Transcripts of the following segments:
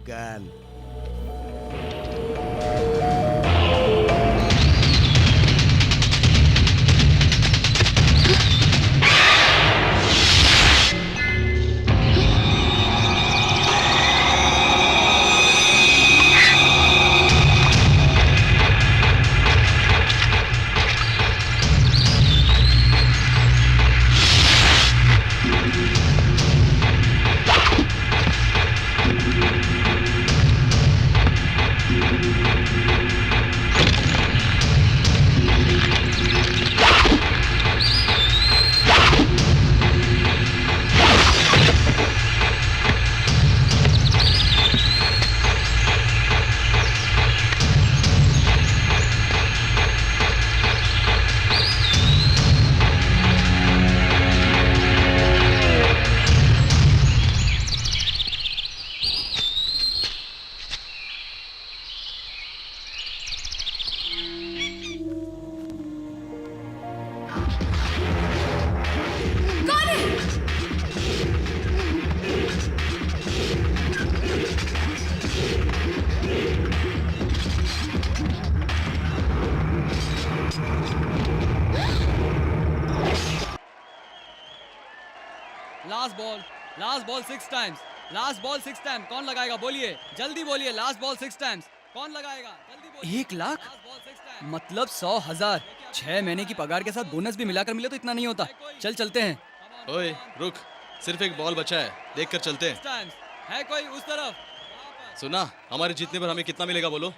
Girl. Last ball 6 times. Last ball 6 time. कौन लगाएगा बोलिए, जल्दी बोलिए। Last ball 6 times. कौन लगाएगा जल्दी बोलिए। 1 लाख Last ball 6 times। मतलब 100,000। 6 महीने की पगार के साथ बोनस भी मिलाकर मिले तो इतना नहीं होता। चल चलते हैं। ओए रुक, सिर्फ एक बॉल बचा है, देख कर चलते हैं। 6 times। है कोई उस तरफ? वहाँ पर। सुना, हमारे जीतने पर हमें कितना मिलेगा बोलो?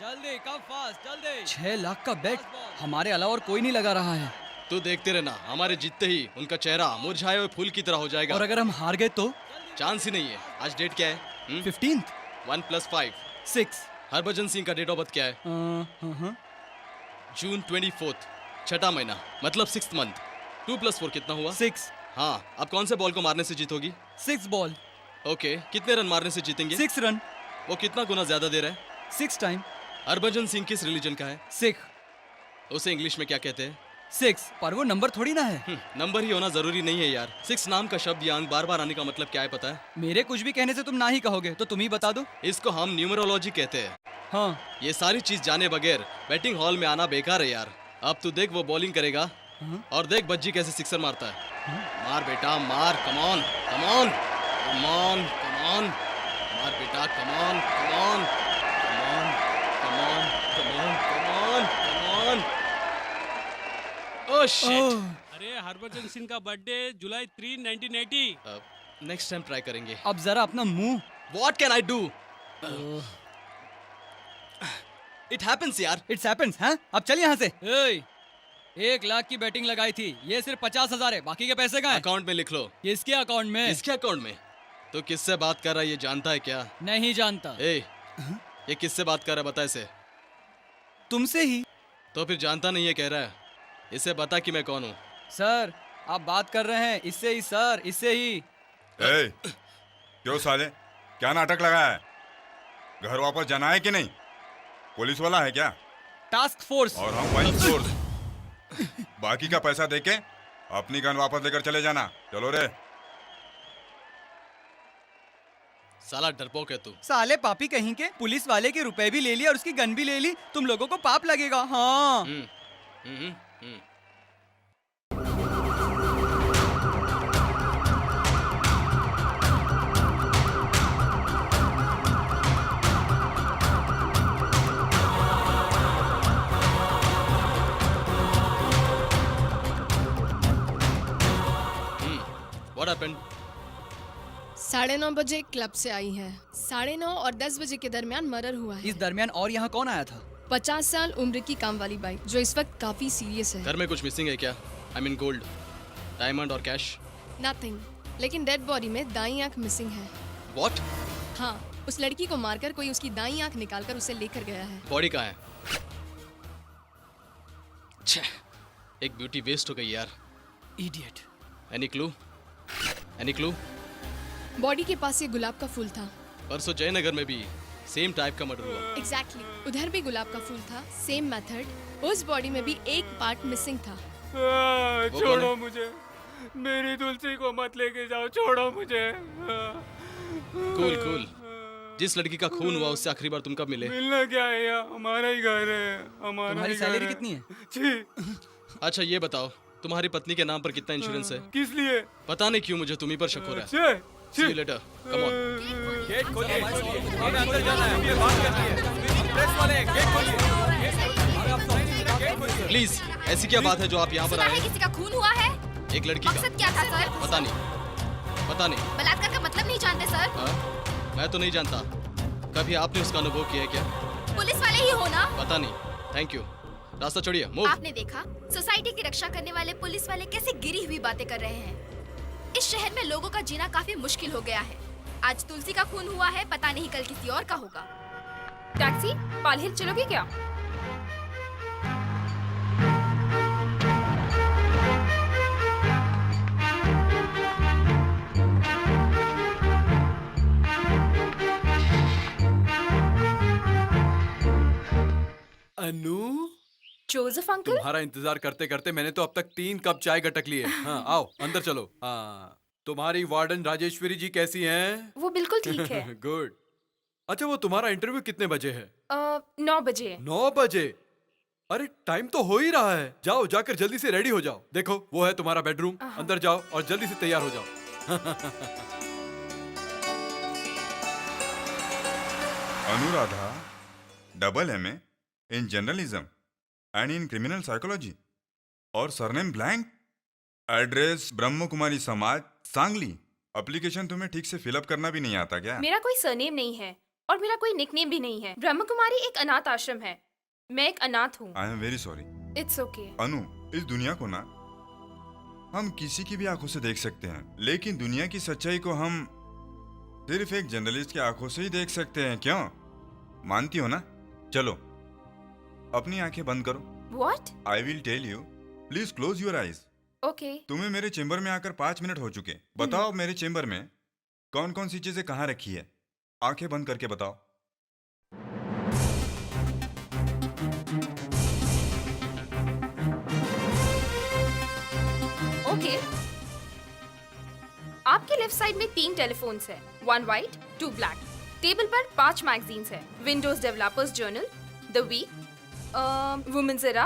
जल्दी कम फास्ट जल्दी। 6 लाख का बेट हमारे अलावा और कोई नहीं लगा रहा है। तू देखते रहना, हमारे जीतते ही उनका चेहरा मुरझाए हुए फूल की तरह हो जाएगा। और अगर हम हार गए तो? चांस ही नहीं है। आज डेट क्या है? 15th 1 + 5। 6। हरभजन सिंह का डेट ऑफ बर्थ क्या है? जून 24, छठा महीना, मतलब 6th मंथ। 2 + 4 कितना हुआ? 6। हाँ, अब कौन से बॉल को मारने से जीतोगी? 6 बॉल ओके, कितने रन मारने से जीतेंगे? 6 रन। वो कितना गुना ज्यादा दे रहा है? 6 टाइम। हरभजन सिंह किस रिलीजन का है? सिख। उसे इंग्लिश में क्या कहते हैं? 6 पर वो नंबर थोड़ी ना है। नंबर ही होना जरूरी नहीं है यार। 6 नाम का शब्द या अंक बार बार आने का मतलब क्या है पता है? मेरे कुछ भी कहने से तुम ना ही कहोगे तो तुम ही बता दो। इसको हम न्यूमरोलॉजी कहते हैं। हाँ। ये सारी चीज जाने बगैर बैटिंग हॉल में आना बेकार है यार। अब तू देख वो बॉलिंग करेगा और देख बज्जी कैसे सिक्सर मारता है। मार बेटा मार, कमॉन कमॉन कमॉन कमॉन, मार बेटा come on come on come on come on come on come on come on. Oh shit. अरे हरभजन सिंह का बर्थडे जुलाई 3, 1980। नेक्स्ट टाइम ट्राई करेंगे। अब जरा अपना मुंह। What can I do? It happens यार। It's happens. हाँ अब चल यहाँ से। ए, 1 लाख की बैटिंग लगाई थी, ये सिर्फ 50,000 है। बाकी के पैसे कहाँ हैं? अकाउंट में लिख लो। किसके अकाउंट में? किसके अकाउंट में? तो किससे बात कर रहा है ये जानता है क्या? नहीं जानता। ए, ये किससे बात कर रहा है बता इसे। तुमसे ही। तो फिर जानता नहीं है कह रहा है। इसे बता कि मैं कौन हूँ। सर आप बात कर रहे हैं इससे ही सर, इससे ही। ए, क्यों साले, क्या नाटक लगाया है? घर वापस जाना है कि नहीं? पुलिस वाला है क्या? Task force. और हम वाइल्ड फोर्स। बाकी का पैसा देके अपनी गन वापस लेकर चले जाना। चलो रे। साला डरपोक है तू। साले पापी कहीं के, पुलिस वाले के रुपए भी ले लिए और उसकी गन भी ले ली। तुम लोगों को पाप लगेगा। हाँ। हम्म, हम्म, हम्म। What happened? 9:30 बजे क्लब से आई है। 9:30 और 10 बजे के दरमियान मर्डर हुआ है। इस दरमियान और यहाँ कौन आया था? 50 साल उम्र की काम वाली बाई जो इस वक्त काफी सीरियस है। घर में कुछ मिसिंग है क्या? I mean गोल्ड, डायमंड और कैश? नथिंग, लेकिन डेड बॉडी में दाई आंख मिसिंग है। What? हाँ, उस लड़की को मारकर कोई उसकी दाई आंख निकालकर उसे लेकर गया है। बॉडी कहाँ है? छे, एक ब्यूटी वेस्ट हो गई यार। Idiot. Any clue? Any clue? Body के पास ये गुलाब का फूल था। परसों जयनगर में भी सेम टाइप का मर्डर हुआ। एग्जैक्टली, उधर भी गुलाब का फूल था। Same method. उस बॉडी में भी एक पार्ट मिसिंग था। वो कौन छोड़ो है? मुझे, मेरी तुलसी को मत लेके जाओ, छोड़ो मुझे। कूल कूल, जिस लड़की का खून हुआ उससे आखिरी बार तुम कब मिले? मिलना क्या है यार, हमारा ही घर है, हमारा तुम्हारी ही घर सैलरी है। कितनी है? छी, अच्छा ये बताओ, तुम्हारी पत्नी के नाम पर कितना इंश्योरेंस है? किस लिए? पता नहीं क्यों मुझे तुम्ही पर शक हो रहा है। छी, See छी। you later. Come on. Gate खोलिए, हमें अंदर जाना है, हमें बात करनी है। प्रेस वाले गेट खोलिए। प्लीज, ऐसी क्या बात है जो आप यहाँ पर सुना आए है हैं? किसी का खून हुआ है? एक लड़की का? मकसद क्या था सर? पता नहीं। बलात्कार का मतलब नहीं जानते सर? हाँ? मैं तो नहीं जानता। कभी आपने उसका अनुभव किया है क्या? पुलिस वाले ही हो ना? पता नहीं। Thank you. रास्ता छोड़िए, मूव। आपने देखा सोसाइटी की रक्षा करने वाले पुलिस वाले कैसे गिरी हुई बातें कर रहे हैं। इस शहर में लोगों का जीना काफी मुश्किल हो गया है। आज तुलसी का खून हुआ है, पता नहीं कल किसी और का होगा। टैक्सी, पाल हिल चलोगे क्या? अनु, जोसेफ अंकल? तुम्हारा इंतजार करते करते मैंने तो अब तक 3 कप चाय गटक लिए। हाँ, आओ अंदर चलो। हाँ, तुम्हारी वार्डन राजेश्वरी जी कैसी हैं? वो बिल्कुल ठीक है। गुड। अच्छा, वो तुम्हारा इंटरव्यू कितने बजे है? 9 बजे। 9 बजे? अरे टाइम तो हो ही रहा है। जाओ, जाकर जल्दी से रेडी हो जाओ। देखो वो है तुम्हारा बेडरूम, अंदर जाओ और जल्दी से तैयार हो जाओ। Anuradha, double MA in journalism and in criminal psychology और surname blank, address Brahma Kumari समाज, सांगली। एप्लीकेशन तुम्हें ठीक से फिलअप करना भी नहीं आता क्या? मेरा कोई सरनेम नहीं है और मेरा कोई निकनेम भी नहीं है। ब्रह्म कुमारी एक अनाथ आश्रम है। मैं एक अनाथ हूँ। I am very sorry. It's okay. Anu, इस दुनिया को ना हम किसी की भी आंखों से देख सकते हैं, लेकिन दुनिया की सच्चाई को हम सिर्फ एक जर्नलिस्ट की आंखों से ही देख सकते हैं। क्यों? मानती हो ना? चलो अपनी आंखें बंद करो। What? I will tell you, please close your eyes. Okay. तुम्हें मेरे चेंबर में आकर 5 मिनट हो चुके। बताओ मेरे चेंबर में कौन कौन सी चीजें कहाँ रखी है? आंखें बंद करके बताओ। ओके। आपके लेफ्ट साइड में 3 टेलीफोन्स हैं, 1 व्हाइट 2 ब्लैक। टेबल पर 5 मैगजीन्स हैं, Windows developers journal, the week, women's era,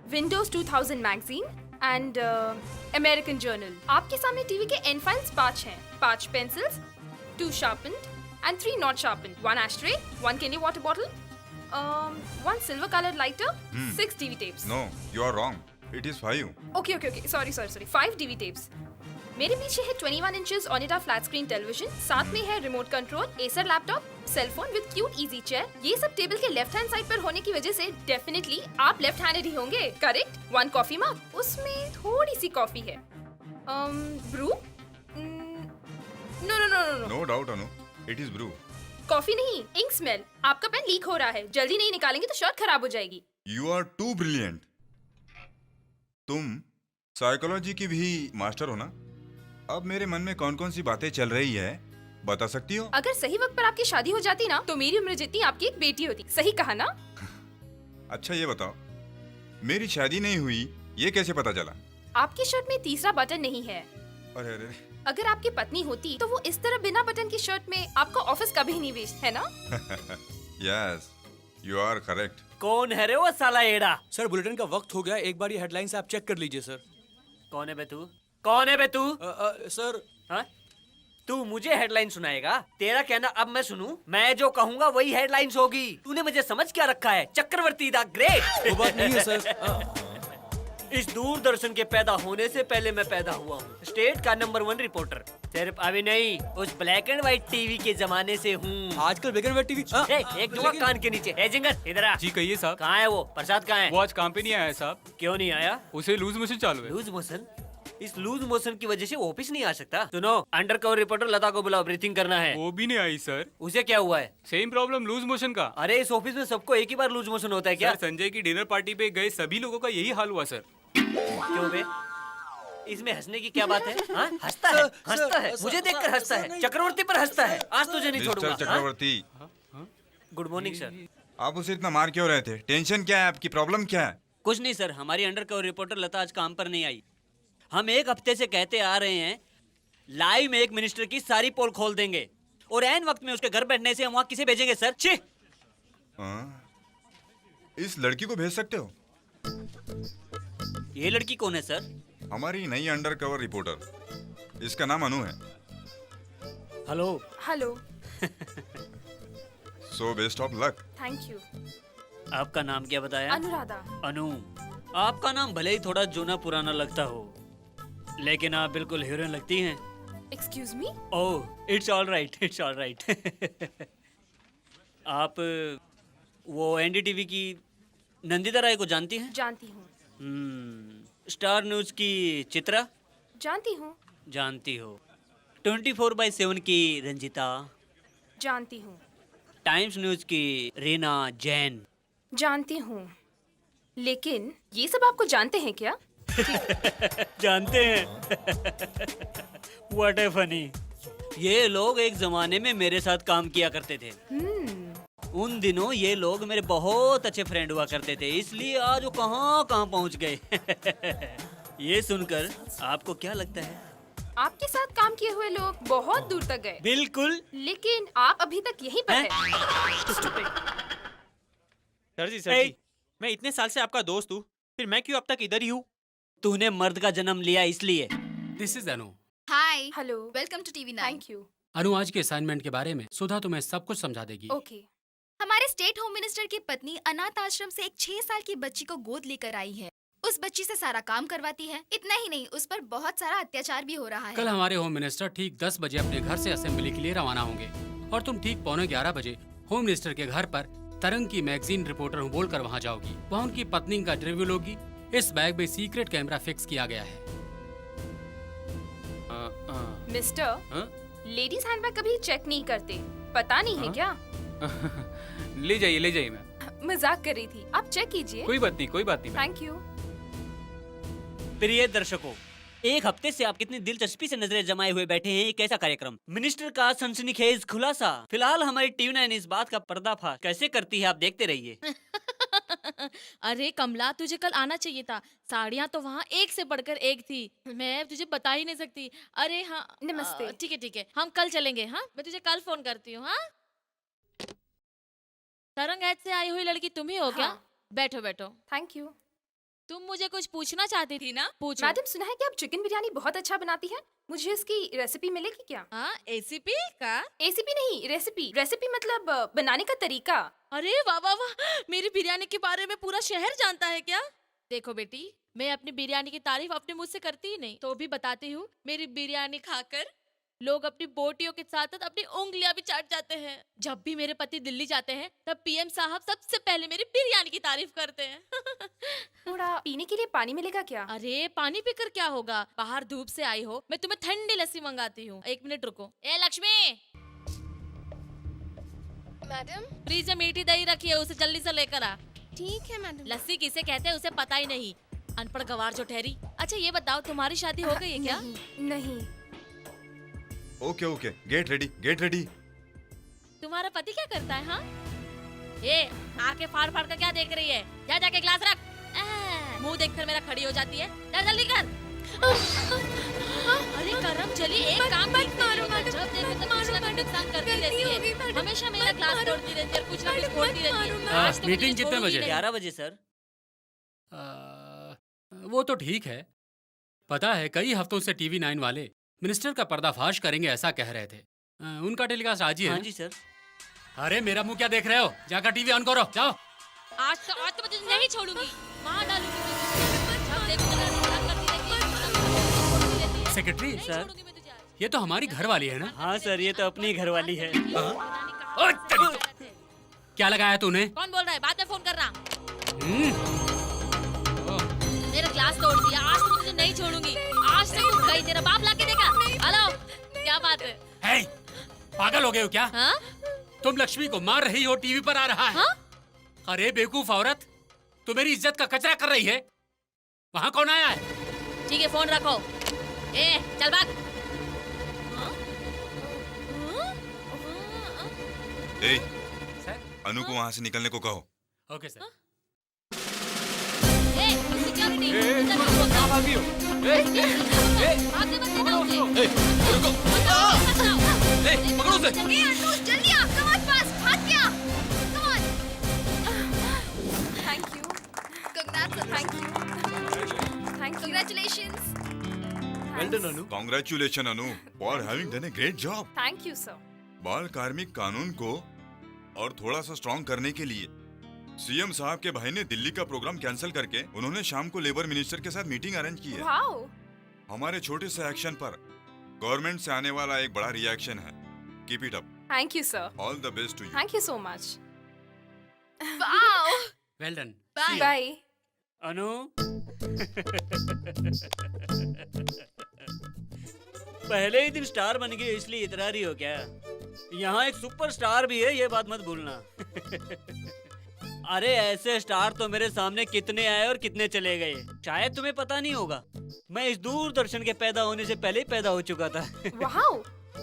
Windows 2000 magazine and American journal. आपके सामने टीवी के एंड फाइल्स 5 हैं, 5 pencils, 2 sharpened and 3 not sharpened, 1 ashtray, 1 candy water bottle, 1 silver colored lighter, 6 TV tapes. No, you are wrong. It is 5। Okay, sorry 5 TV tapes. मेरे पीछे है 21 inches Onida flat screen television, साथ में है remote control, Acer laptop, cell phone with cute easy chair. ये सब table के left hand side पर होने की वजह से डेफिनेटली आप लेफ्ट हैंडेड ही होंगे, करेक्ट? 1 कॉफी मग, उसमें थोड़ी सी कॉफी है। Bru? No. No doubt Anu, it is Bru. Coffee नहीं, इंक स्मेल। आपका पेन लीक हो रहा है, जल्दी नहीं निकालेंगे तो शर्ट खराब हो जाएगी। You are too brilliant. तुम साइकोलॉजी की भी मास्टर हो ना? अब मेरे मन में कौन कौन सी बातें चल रही है बता सकती हो? अगर सही वक्त पर आपकी शादी हो जाती ना तो मेरी उम्र जितनी आपकी एक बेटी होती। सही कहा ना? अच्छा ये बताओ, मेरी शादी नहीं हुई ये कैसे पता चला? आपकी शर्ट में तीसरा बटन नहीं है। अरे अरे अगर आपकी पत्नी होती तो वो इस तरह बिना बटन की शर्ट में आपका ऑफिस कभी नहीं वेस्ट, है ना? Yes, you are correct. कौन है रे वो साला एड़ा? सर बुलेटिन का वक्त हो गया, एक बार ये हेडलाइंस आप चेक कर लीजिए सर। कौन है बे तू? कौन है बे तू? सर हाँ? तू मुझे हेडलाइन सुनाएगा? तेरा कहना अब मैं सुनूं? मैं जो कहूंगा वही हेडलाइंस होगी। तूने मुझे समझ क्या रखा है? चक्रवर्ती द ग्रेट। वो बात नहीं है सर। इस दूरदर्शन के पैदा होने से पहले मैं पैदा हुआ हूँ, स्टेट का नंबर 1 रिपोर्टर। सिर्फ अभी नहीं, उस ब्लैक एंड व्हाइट टीवी के जमाने से हूँ। आजकल ब्लैक एंड व्हाइट टीवी। एक दुआ कान के नीचे। ए जिंगर, इधर आ। जी कहिए साहब। कहाँ है वो? प्रसाद कहाँ है? वो आज काम पे नहीं आया साहब। क्यों नहीं आया? उसे लूज मोशन चालू है। Loose motion? इस लूज मोशन की वजह से वो ऑफिस नहीं आ सकता। सुनो, अंडर कवर रिपोर्टर लता को बुलाओ, ब्रीथिंग करना है। वो भी नहीं आई सर। उसे क्या हुआ है? सेम प्रॉब्लम लूज मोशन का। अरे इस ऑफिस में सबको एक ही बार लूज मोशन होता है क्या? सर संजय की डिनर पार्टी पे गए सभी लोगों का यही हाल हुआ सर। क्यों बे? इसमें हंसने की क्या बात है? हाँ? हंसता है, हंसता है, मुझे देखकर हंसता है, चक्रवर्ती पर हंसता है। आज तुझे नहीं छोड़ूंगा। मिस्टर चक्रवर्ती, गुड मॉर्निंग सर। आप उसे इतना मार क्यों रहे थे? टेंशन क्या है आपकी? प्रॉब्लम क्या है? कुछ नहीं सर, हमारी अंडर कवर रिपोर्टर लता आज काम पर नहीं आई। हम एक हफ्ते से कहते आ रहे हैं लाइव में एक मिनिस्टर की सारी पोल खोल देंगे। और ऐन वक्त में उसके घर बैठने से हम वहाँ किसे भेजेंगे सर? छी! इस लड़की को भेज सकते हो। ये लड़की कौन है सर? हमारी नई अंडरकवर रिपोर्टर, इसका नाम अनु है। Hello. Hello. So best of luck. Thank you. आपका नाम क्या बताया? अनुराधा। अनु, आपका नाम भले ही थोड़ा जूना पुराना लगता हो, लेकिन आप बिल्कुल हीरोइन लगती हैं। Excuse me? Oh, it's all right, it's all right. आप वो एनडीटीवी की नंदिता राय को जानती हैं? जानती हूँ। स्टार न्यूज की चित्रा? जानती हूँ। जानती हो। 24/7 की रंजिता? जानती हूँ। टाइम्स न्यूज की रीना जैन? जानती हूँ। लेकिन ये सब आपको जानते हैं क्या? जानते हैं। What A funny. ये लोग एक जमाने में मेरे साथ काम किया करते थे। उन दिनों ये लोग मेरे बहुत अच्छे फ्रेंड हुआ करते थे, इसलिए आज वो कहाँ कहाँ पहुँच गए। ये सुनकर आपको क्या लगता है? आपके साथ काम किए हुए लोग बहुत दूर तक गए। बिल्कुल। लेकिन आप अभी तक यहीं पर हैं। Stupid। सर जी, मैं इतने साल से आपका दोस्त हूँ, फिर मैं क्यों अब तक इधर ही हूँ? तूने मर्द का जन्म लिया इसलिए। This is Anu. Hi. Hello. Welcome to TV 9। Thank you. Anu, आज के असाइनमेंट के बारे में सुधा तुम्हें सब कुछ समझा देगी। ओके। हमारे स्टेट होम मिनिस्टर की पत्नी अनाथ आश्रम से एक 6 साल की बच्ची को गोद लेकर आई है। उस बच्ची से सारा काम करवाती है। इतना ही नहीं, उस पर बहुत सारा अत्याचार भी हो रहा है। कल हमारे होम मिनिस्टर ठीक 10 बजे अपने घर से असेंबली के लिए रवाना होंगे और तुम ठीक 11:15 बजे होम मिनिस्टर के घर पर तरंग की मैगजीन रिपोर्टर हूँ बोलकर वहाँ जाओगी। वहाँ उनकी पत्नी का इंटरव्यू लोगी। इस बैग में सीक्रेट कैमरा फिक्स किया गया है। मिस्टर, लेडीज हैंडबैग कभी चेक नहीं करते, पता नहीं है क्या? ले जाइए मैम। मजाक कर रही थी, आप चेक कीजिए। कोई बात नहीं। Thank you. प्रिय दर्शकों, एक हफ्ते से आप कितनी दिलचस्पी से नजरें जमाए हुए बैठे हैं एक ऐसा कार्यक्रम, मिनिस्टर का सनसनीखेज खुलासा। फिलहाल हमारी टीवी 9 इस बात का पर्दाफाश कैसे करती है, आप देखते रहिए। अरे कमला, तुझे कल आना चाहिए था। साड़ियाँ तो वहाँ एक से बढ़कर एक थी, मैं तुझे बता ही नहीं सकती। अरे हाँ, नमस्ते। ठीक है, हम कल चलेंगे। हाँ, मैं तुझे कल फोन करती हूँ। हाँ, तरंग ऐड से आई हुई लड़की तुम ही हो क्या? हाँ। बैठो। Thank you. तुम मुझे कुछ पूछना चाहती थी ना? पूछो। मैडम, सुना है कि आप चिकन बिरयानी बहुत अच्छा बनाती हैं। मुझे इसकी रेसिपी मिलेगी क्या? हाँ, एसीपी का? एसीपी नहीं, रेसिपी मतलब बनाने का तरीका। अरे वाह, मेरी बिरयानी के बारे में पूरा शहर जानता है क्या? देखो बेटी, मैं अपनी बिरयानी की तारीफ अपने मुंह से करती ही नहीं, तो भी बताती हूँ। मेरी बिरयानी खाकर लोग अपनी बोटियों के साथ साथ अपनी उंगलियां भी चाट जाते हैं। जब भी मेरे पति दिल्ली जाते हैं, तब पीएम साहब सबसे पहले मेरी बिरयानी की तारीफ करते हैं। थोड़ा पीने के लिए पानी मिलेगा क्या? अरे पानी पीकर क्या होगा, बाहर धूप से आई हो, मैं तुम्हें ठंडी लस्सी मंगाती हूँ। 1 मिनट रुको। ए लक्ष्मी, मैडम, फ्रिज में मीठी दही रखी है, उसे जल्दी से लेकर आ। ठीक है मैडम। लस्सी किसे कहते हैं उसे पता ही नहीं, अनपढ़ गवार जो ठहरी। अच्छा ये बताओ, तुम्हारी शादी हो गई है क्या? नहीं। Okay, get ready. तुम्हारा पति क्या करता है? हाँ, ये आके फाड़ कर क्या देख रही है? जा जाके ग्लास रख। मुंह देखकर मेरा खड़ी हो जाती है। जल्दी कर। अरे करम चली, एक काम मत मारो मैडम। जब देखो तब कुछ ना कुछ नुकसान करती रहती है। हमेशा मेरा ग्लास तोड़ती रहती है और कुछ ना कुछ बोलती रहती है। आज तो मीटिंग कितने बजे? 11 बजे सर। वो तो ठीक है। पता है, कई हफ्तों से टीवी 9 वाले मिनिस्टर का पर्दाफाश करेंगे ऐसा कह रहे थे। उनका टेलीकास्ट आज ही है? हाँ जी सर। अरे मेरा मुंह क्या देख रहे हो? जाकर टीवी ऑन करो, जाओ। आज तो मैं तुझे नहीं छोड़ूंगी, मार डालूंगी तुझे। जब देखो तब ऐसा करती रहती है। सेक्रेटरी सर, ये तो हमारी घर वाली है ना? हाँ सर, ये तो अपनी घर वाली है। क्या लगाया तूने? कौन बोल रहा है? बाद में फोन करना। मेरा ग्लास तोड़ दिया, आज तो तुझे नहीं छोड़ूंगी। आज से तू गई, तेरा बाप लाके देगा। हेलो, क्या बात है? हे, पागल हो गए हो क्या? हाँ? तुम लक्ष्मी को मार रही हो, टीवी पर आ रहा है। हाँ? अरे बेवकूफ औरत, तू मेरी इज्जत का कचरा कर रही है। वहाँ कौन आया है? ठीक है, फोन रखो। ए, चल भाग। ए, अनु को वहाँ से निकलने को कहो। Okay sir. ए, सिक्योरिटी, कहाँ भागी हो? भागने मत देना उसे। ले पकड़ो उसे। जल्दी अनुज, जल्दी आ, कम ऑन फास्ट, भाग गया, come on. Thank you, congrats, thank you, thank you. Congratulations. Well done Anu. Congratulation Anu for having done a great job. Thank you sir. बाल कार्मिक कानून को और थोड़ा सा स्ट्रॉन्ग करने के लिए सीएम साहब के भाई ने दिल्ली का प्रोग्राम कैंसिल करके उन्होंने शाम को लेबर मिनिस्टर के साथ मीटिंग अरेंज की है। वाओ। हमारे छोटे से एक्शन पर गवर्नमेंट से आने वाला एक बड़ा रिएक्शन है। Keep it up. Thank you sir. All the best to you. Thank you so much. Wow. Well done. Bye. Bye. Anu पहले ही दिन स्टार बन गई इसलिए इतरा रही हो क्या? यहाँ एक सुपरस्टार भी है, ये बात मत भूलना। अरे ऐसे स्टार तो मेरे सामने कितने आए और कितने चले गए, शायद तुम्हें पता नहीं होगा। मैं इस दूरदर्शन के पैदा होने से पहले ही पैदा हो चुका था। वाओ,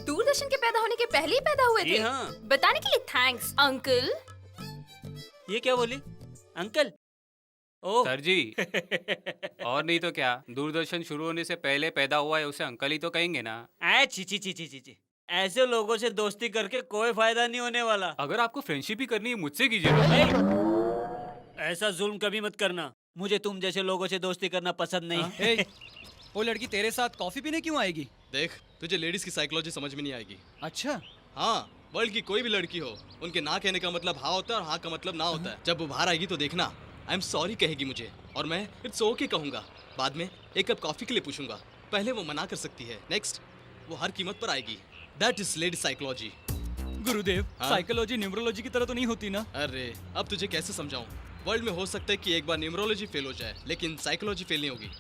दूरदर्शन के पैदा होने के पहले ही पैदा हुए जी थे? हाँ। बताने के लिए थैंक्स अंकल। ये क्या बोली अंकल? ओह सर जी और नहीं तो क्या, दूरदर्शन शुरू होने से पहले पैदा हुआ है उसे अंकल ही तो कहेंगे ना। ची ची ची ची ची ची। ऐसे लोगों से दोस्ती करके कोई फायदा नहीं होने वाला। अगर आपको फ्रेंडशिप ही करनी है मुझसे कीजिए। ऐसा जुल्म कभी मत करना, मुझे तुम जैसे लोगों से दोस्ती करना पसंद नहीं। हे, वो लड़की तेरे साथ कॉफी पीने क्यों आएगी? देख तुझे लेडीज की साइकोलॉजी समझ में नहीं आएगी। अच्छा। हाँ, वर्ल्ड की कोई भी लड़की हो, उनके ना कहने का मतलब हाँ होता है और हाँ का मतलब ना होता है। जब वो बाहर आएगी तो देखना आई एम सॉरी कहेगी मुझे और मैं इट्स ओके कहूंगा। बाद में एक कप कॉफी के लिए पूछूंगा, पहले वो मना कर सकती है, नेक्स्ट वो हर कीमत पर आएगी। That is lady psychology. गुरुदेव, हाँ? साइकोलॉजी न्यूमरोलॉजी की तरह तो नहीं होती ना? अरे अब तुझे कैसे समझाऊं? वर्ल्ड में हो सकता है कि एक बार न्यूमरोलॉजी फेल हो जाए लेकिन साइकोलॉजी फेल नहीं होगी।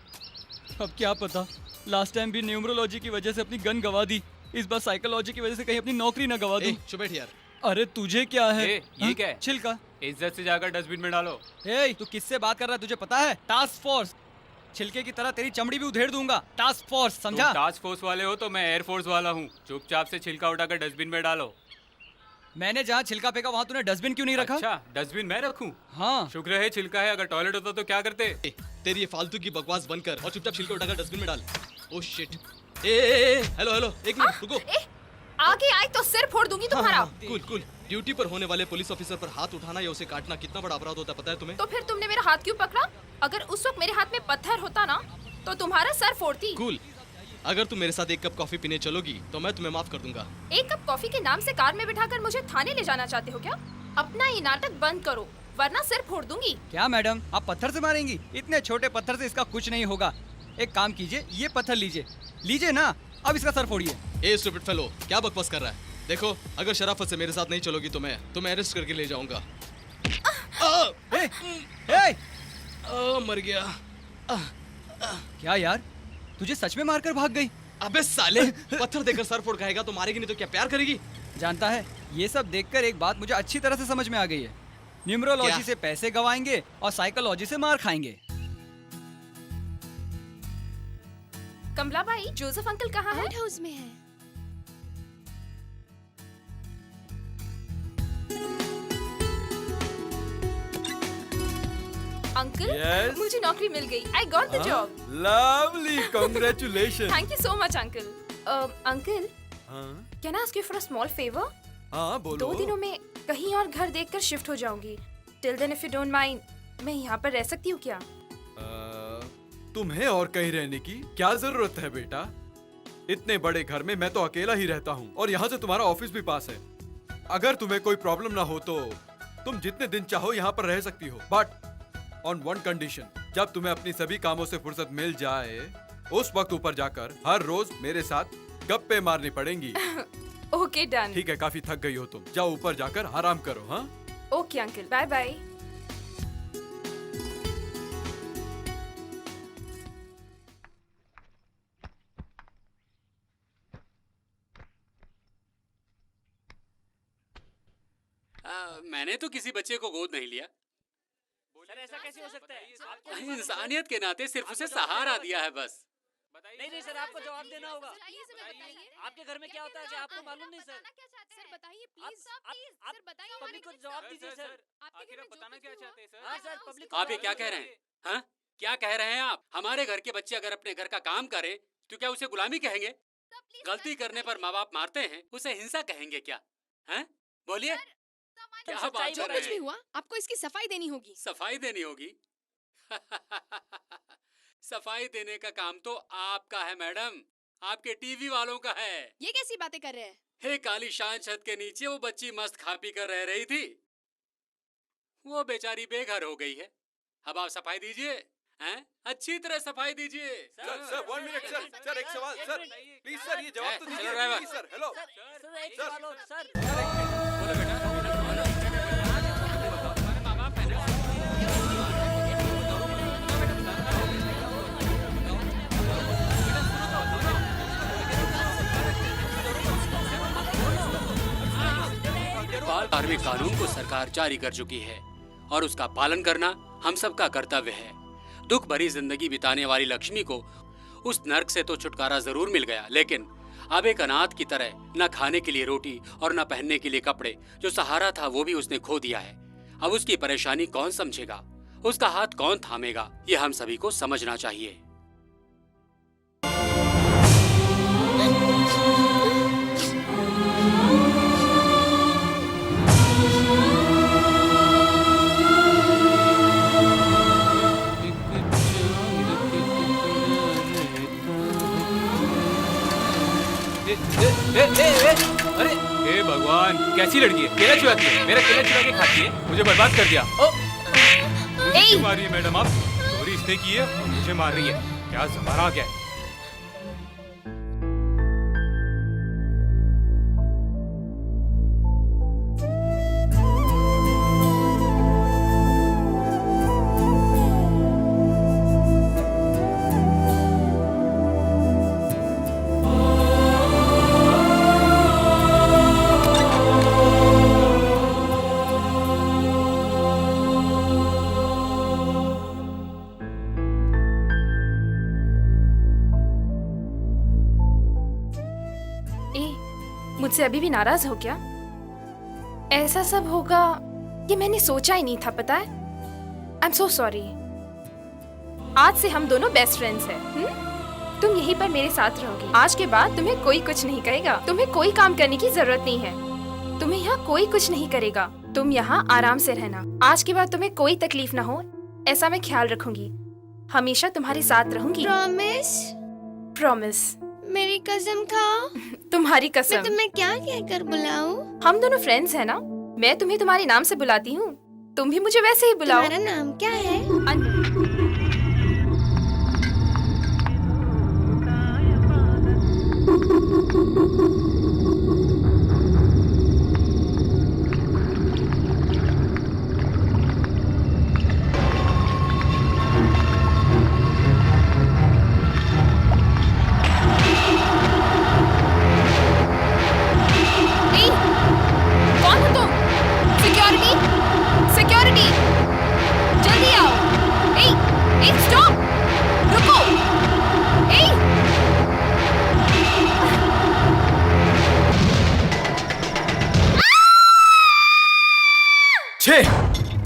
अब क्या पता, लास्ट टाइम भी न्यूमरोलॉजी की वजह से अपनी गन गवा दी, इस बार साइकोलॉजी की वजह से कहीं अपनी नौकरी ना गवा दूं। चुप बैठ यार। अरे तुझे क्या है? ये क्या है? छिलका। इज्जत से जाकर डस्टबिन में डालो। हे, तू किससे बात कर रहा है तुझे पता है? Task force. छिलके की तरह तेरी चमड़ी भी उधेड़ दूंगा। टास्क फोर्स, समझा? तुम टास्क फोर्स वाले हो तो मैं एयरफोर्स वाला हूँ। चुपचाप से छिलका उठाकर डस्टबिन में डालो। मैंने जहाँ छिलका फेंका वहाँ तूने डस्टबिन क्यों नहीं रखा? अच्छा, डस्टबिन मैं रखूं? हाँ। शुक्र है छिलका है, अगर टॉयलेट होता तो क्या करते? तेरी ये फालतू की बकवास बंद कर और चुपचाप छिलका उठाकर डस्टबिन में डाल। Oh shit. ए हेलो हेलो, एक मिनट रुको। आगे आई तो सिर फोड़ दूंगी तुम्हारा। Cool cool. ड्यूटी पर होने वाले पुलिस ऑफिसर पर हाथ उठाना या उसे काटना कितना बड़ा अपराध होता है पता है तुम्हें? तो फिर तुमने मेरा हाथ क्यों पकड़ा? अगर उस वक्त मेरे हाथ में पत्थर होता ना तो तुम्हारा सर फोड़ती। कूल। अगर तुम मेरे साथ एक कप कॉफी पीने चलोगी तो मैं तुम्हें माफ कर दूंगा। एक कप कॉफी के नाम से कार में बिठाकर मुझे थाने ले जाना चाहते हो क्या? अपना ये नाटक बंद करो वरना सिर फोड़ दूंगी। क्या मैडम, आप पत्थर से मारेंगी? इतने छोटे पत्थर से इसका कुछ नहीं होगा। एक काम कीजिए, ये पत्थर लीजिए, लीजिए ना, अब इसका सर फोड़िए। ए स्टूपिड फेलो, क्या बकवास कर रहा है? देखो, अगर शराफत से मेरे साथ नहीं चलोगी तो मैं तुम्हें अरेस्ट करके ले जाऊंगा। मर गया। क्या यार, तुझे सच में मारकर भाग गई? अबे साले, पत्थर देकर सर फोड़ खाएगा तो मारेगी नहीं तो क्या प्यार करेगी? जानता है, ये सब देखकर एक बात मुझे अच्छी तरह से समझ में आ गई है। न्यूमरोलॉजी से पैसे गवाएंगे और साइकोलॉजी से मार खाएंगे। कमला भाई, जोसेफ अंकल कहाँ है? हाउस में है। Uncle, Yes? मुझे नौकरी मिल गई। I got the job. Lovely, congratulations. Thank you so much, uncle. Uncle, हाँ can I ask you for a small favor? हाँ बोलो। 2 दिनों में कहीं और घर देखकर शिफ्ट हो जाऊंगी। Till then, if you don't mind, मैं यहाँ पर रह सकती हूँ क्या? तुम्हें और कहीं रहने की क्या जरूरत है बेटा? इतने बड़े घर में मैं तो अकेला ही रहता हूँ और यहाँ से तुम्हारा ऑफिस भी पास है। अगर तुम्हें कोई प्रॉब्लम ना हो तो तुम जितने दिन चाहो यहाँ पर रह सकती हो, बट ऑन वन कंडीशन, जब तुम्हें अपनी सभी कामों से फुर्सत मिल जाए उस वक्त ऊपर जाकर हर रोज मेरे साथ गप्पे मारनी पड़ेंगी। Okay, done. ठीक है, काफी थक गई हो तुम, जाओ ऊपर जाकर आराम करो। हाँ Okay, uncle. Bye bye. मैंने तो किसी बच्चे को गोद नहीं लिया। सर ऐसा कैसे हो सकता है? इंसानियत के नाते सिर्फ उसे सहारा दिया है बस। नहीं नहीं सर, आपको जवाब देना होगा। आपके घर में क्या होता है कि आपको मालूम नहीं सर? सर बताइए प्लीज, सर बताइए, पब्लिक को जवाब दीजिए सर। आखिर आप बताना क्या चाहते हैं सर? हाँ सर, पब्लिक। आप ये क्या कह रहे हैं? हाँ, क्या कह रहे हैं आप? हमारे घर के बच्चे अगर अपने घर का काम करें तो क्या उसे गुलामी कहेंगे? गलती करने पर माँ बाप मारते हैं, उसे हिंसा कहेंगे क्या? हैं? बोलिए। क्या बात जो कर रहे कुछ भी हैं? हुआ आपको इसकी सफाई देनी होगी। सफाई देनी होगी? सफाई देने का काम तो आपका है मैडम, आपके टीवी वालों का है। ये कैसी बातें कर रहे हैं? हे कालीशान छत के नीचे वो बच्ची मस्त खा पी कर रह रही थी, वो बेचारी बेघर हो गई है। अब आप सफाई दीजिए, हैं? अच्छी तरह सफाई दीजिए। सर 1 मिनट सर एक सवाल सर प्लीज सर ये जवाब तो दीजिए ड्राइवर। प्लीज सर हेलो बोलो बेटा। बाल कार्मिक कानून को सरकार जारी कर चुकी है और उसका पालन करना हम सबका कर्तव्य है। दुख भरी जिंदगी बिताने वाली लक्ष्मी को उस नर्क से तो छुटकारा जरूर मिल गया, लेकिन अब एक अनाथ की तरह न खाने के लिए रोटी और न पहनने के लिए कपड़े, जो सहारा था वो भी उसने खो दिया है। अब उसकी परेशानी कौन समझेगा, उसका हाथ कौन थामेगा, ये हम सभी को समझना चाहिए। अरे हे भगवान, कैसी लड़की है? केला चुराती है, मेरा केला चुरा के खाती है, मुझे बर्बाद कर दिया। मुझे क्यों मार रही है मैडम आप? चोरी इसने की है और मुझे मार रही है, क्या जमाना आ गया है? मुझसे अभी भी नाराज हो क्या? ऐसा सब होगा ये मैंने सोचा ही नहीं था, पता है? I am so sorry. आज से हम दोनों बेस्ट फ्रेंड्स हैं। तुम यहीं पर मेरे साथ रहोगी। आज के बाद तुम्हें कोई कुछ नहीं कहेगा, तुम्हें कोई काम करने की जरूरत नहीं है, तुम्हें यहाँ कोई कुछ नहीं करेगा। तुम यहाँ आराम से रहना। आज के बाद तुम्हें कोई तकलीफ ना हो, ऐसा मैं ख्याल रखूंगी। हमेशा तुम्हारे साथ रहूंगी। प्रॉमिस? प्रॉमिस। मेरी कसम खाओ। तुम्हारी कसम। मैं तुम्हें क्या कहकर बुलाऊं? हम दोनों फ्रेंड्स हैं ना, मैं तुम्हें तुम्हारे नाम से बुलाती हूँ, तुम भी मुझे वैसे ही बुलाओ। तुम्हारा नाम क्या है?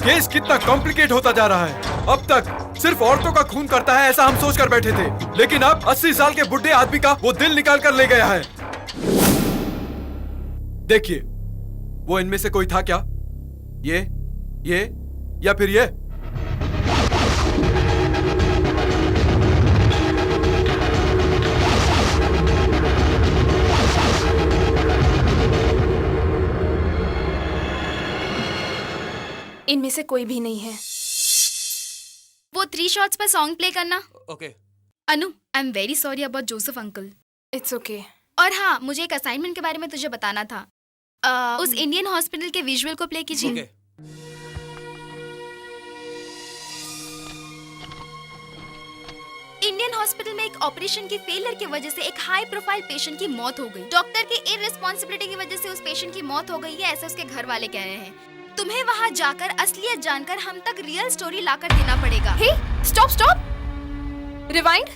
केस कितना कॉम्प्लिकेट होता जा रहा है। अब तक सिर्फ औरतों का खून करता है ऐसा हम सोच कर बैठे थे, लेकिन अब 80 साल के बुढ़े आदमी का वो दिल निकाल कर ले गया है। देखिए, वो इनमें से कोई था क्या? ये या फिर ये? इनमें से कोई भी नहीं है। वो 3 शॉट्स पर सॉन्ग प्ले करना। Okay. Anu, I am very sorry about Joseph uncle. It's okay. और हाँ, मुझे एक असाइनमेंट के बारे में तुझे बताना था। उस इंडियन हॉस्पिटल के विजुअल को प्ले कीजिए। ओके। इंडियन हॉस्पिटल में एक ऑपरेशन की फेलियर की वजह से एक हाई प्रोफाइल पेशेंट की मौत हो गई। डॉक्टर की इररिस्पॉन्सिबिलिटी की वजह से उस पेशेंट की मौत हो गई है, ऐसे उसके घर वाले कह रहे हैं। तुम्हें वहाँ जाकर असलियत जानकर हम तक रियल स्टोरी लाकर देना पड़ेगा। हे, स्टॉप। रिवाइंड।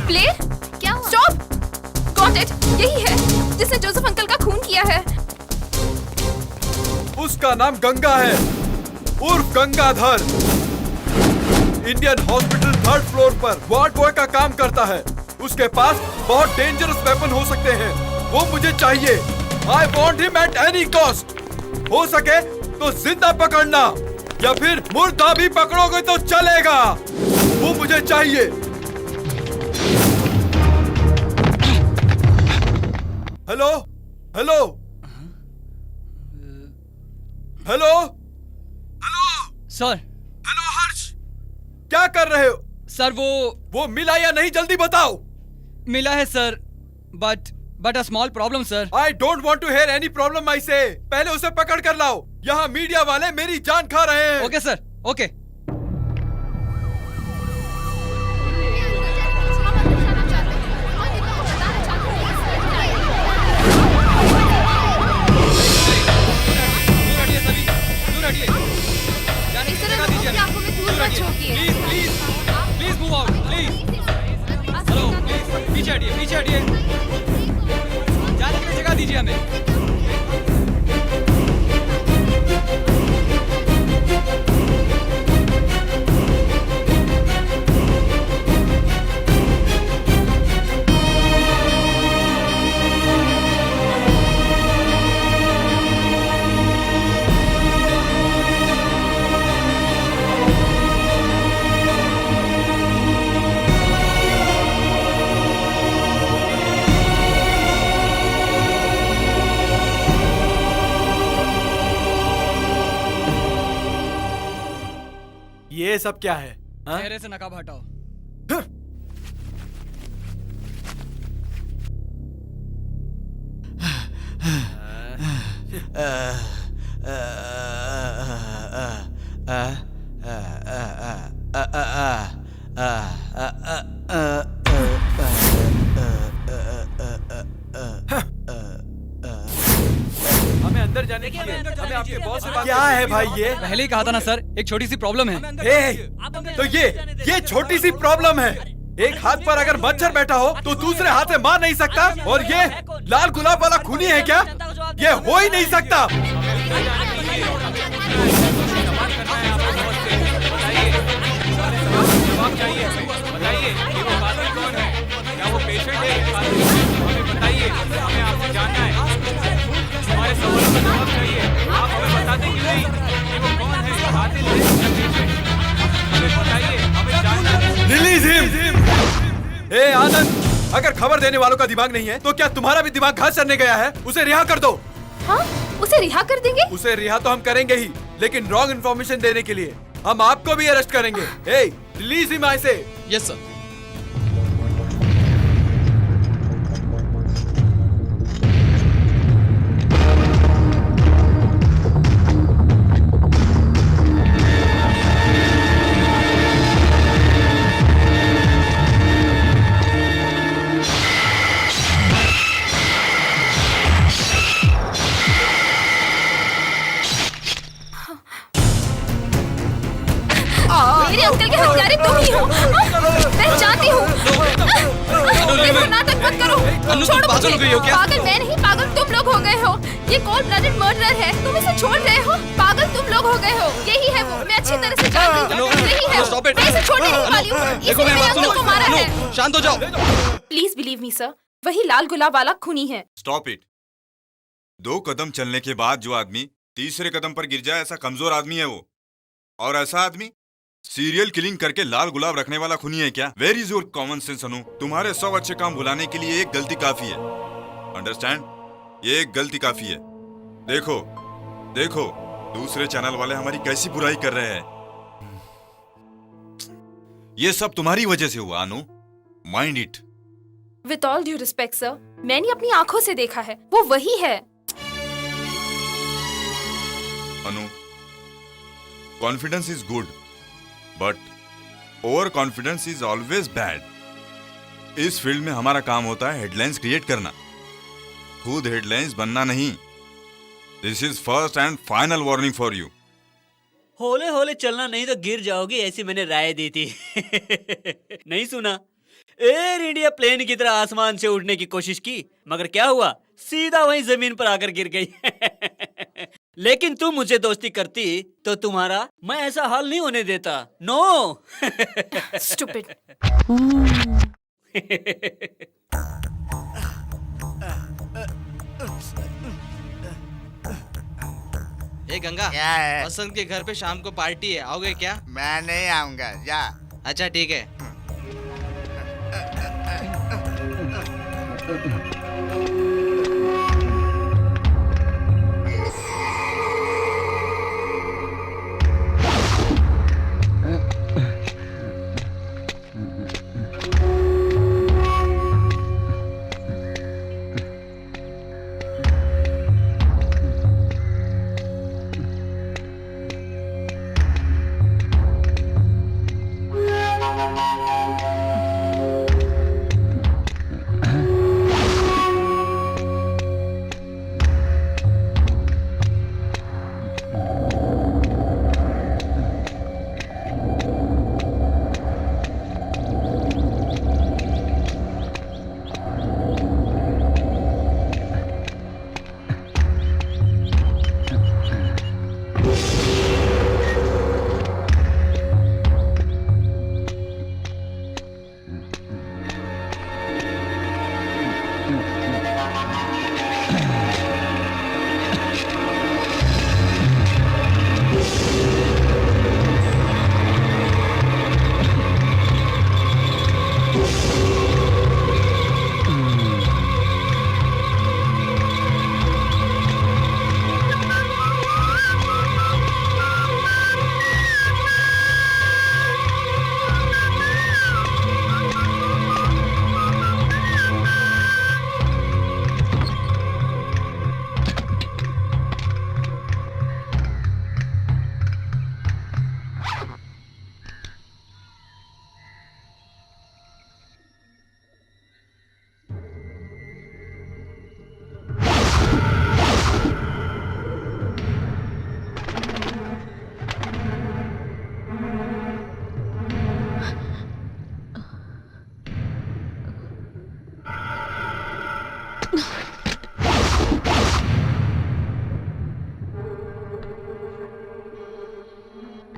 प्ले। क्या हुआ? स्टॉप। Got it. यही है जिसने जोसेफ अंकल का खून किया है। उसका नाम गंगा है, उर्फ Gangadhar. Indian hospital 3rd floor पर वार्ड बॉय का काम करता है। उसके पास बहुत डेंजरस वेपन हो सकते हैं। वो मुझे चाहिए। I want him at any cost। हो सके तो जिंदा पकड़ना या फिर मुर्दा भी पकड़ोगे तो चलेगा। वो मुझे चाहिए। Hello hello hello sir. Hello Harsh, क्या कर रहे हो? सर वो मिला या नहीं, जल्दी बताओ। मिला है sir, but a small problem sir. I don't want to hear any problem. I say पहले उसे पकड़ कर लाओ। यहाँ मीडिया वाले मेरी जान खा रहे हैं। Okay sir, okay. Please move out, please. Hello, please पीछे हटिए, पीछे हटिए। जाने के लिए जगह दीजिए हमें। ये सब क्या है? चेहरे से नकाब हटाओ। हमें अंदर जाने की हमें आपके बॉस से बात। क्या है भाई ये? पहले ही कहा था ना सर, एक छोटी सी प्रॉब्लम है। तो ये छोटी सी प्रॉब्लम है। एक हाथ पर अगर मच्छर बैठा हो तो दूसरे हाथ से मार नहीं सकता। और ये लाल गुलाब वाला खूनी है क्या? ये हो ही नहीं सकता। बताइए, ये वो कातिल कौन है? क्या वो पेशेंट है? हमें बताइए, हमें आपसे जानना है। हमारे सवालों का जवाब चाहिए। आप हमें बताते क्यों नहीं? ये वो कौन है? कातिल है या पेशेंट? हमें बताइए, हमें जानना है। Release him. ए आनंद, अगर खबर देने वालों का दिमाग नहीं है तो क्या तुम्हारा भी दिमाग घास चरने गया है? उसे रिहा कर दो। हाँ, उसे रिहा कर देंगे? उसे रिहा तो हम करेंगे ही, लेकिन रॉन्ग इन्फॉर्मेशन देने के लिए हम आपको भी अरेस्ट करेंगे। ए, रिलीज हिम आई से। Yes sir. मेरे अंकल के हत्यारे तुम ही हो। मैं जानती हूँ। देखो, नाटक मत करो। छोड़ो पागल हो गई हो क्या? पागल मैं नहीं, पागल तुम लोग हो गए हो। ये कोल्ड ब्लडेड मर्डरर है, तुम इसे छोड़ रहे हो। पागल तुम लोग हो गए हो। यही है वो, मैं अच्छी तरह से जानती हूँ। यही है वो। मैं इसे छोड़ने नहीं वाली हूँ। इसने मेरे अंकल को मारा है। शांत हो जाओ। प्लीज बिलीव मी सर, वही लाल गुलाब वाला खूनी है। Stop it. 2 कदम चलने के बाद जो आदमी तीसरे कदम पर गिर जाए, ऐसा कमजोर आदमी है वो। और ऐसा आदमी सीरियल किलिंग करके लाल गुलाब रखने वाला खूनी है क्या? Where is your common sense Anu? तुम्हारे 100 अच्छे काम भुलाने के लिए एक गलती काफी है। अंडरस्टैंड? ये एक गलती काफी है। देखो देखो, दूसरे चैनल वाले हमारी कैसी बुराई कर रहे हैं। ये सब तुम्हारी वजह से हुआ Anu. Mind it. With all due respect sir, मैंने अपनी आंखों से देखा है, वो वही है। Anu, confidence is good, but over confidence is always bad. इस फील्ड में हमारा काम होता है हेडलाइंस क्रिएट करना, खुद हेडलाइंस बनना नहीं। This is first and final warning for you. होले होले चलना नहीं तो गिर जाओगी, ऐसी मैंने राय दी थी। नहीं सुना? एयर इंडिया प्लेन की तरह आसमान से उड़ने की कोशिश की, मगर क्या हुआ? सीधा वहीं जमीन पर आकर गिर गई। लेकिन तुम मुझे दोस्ती करती तो तुम्हारा मैं ऐसा हाल नहीं होने देता। नो। स्टूपिड। ए गंगा, क्या है? वसंत के घर पे शाम को पार्टी है, आओगे क्या? मैं नहीं आऊंगा, जा। अच्छा ठीक है।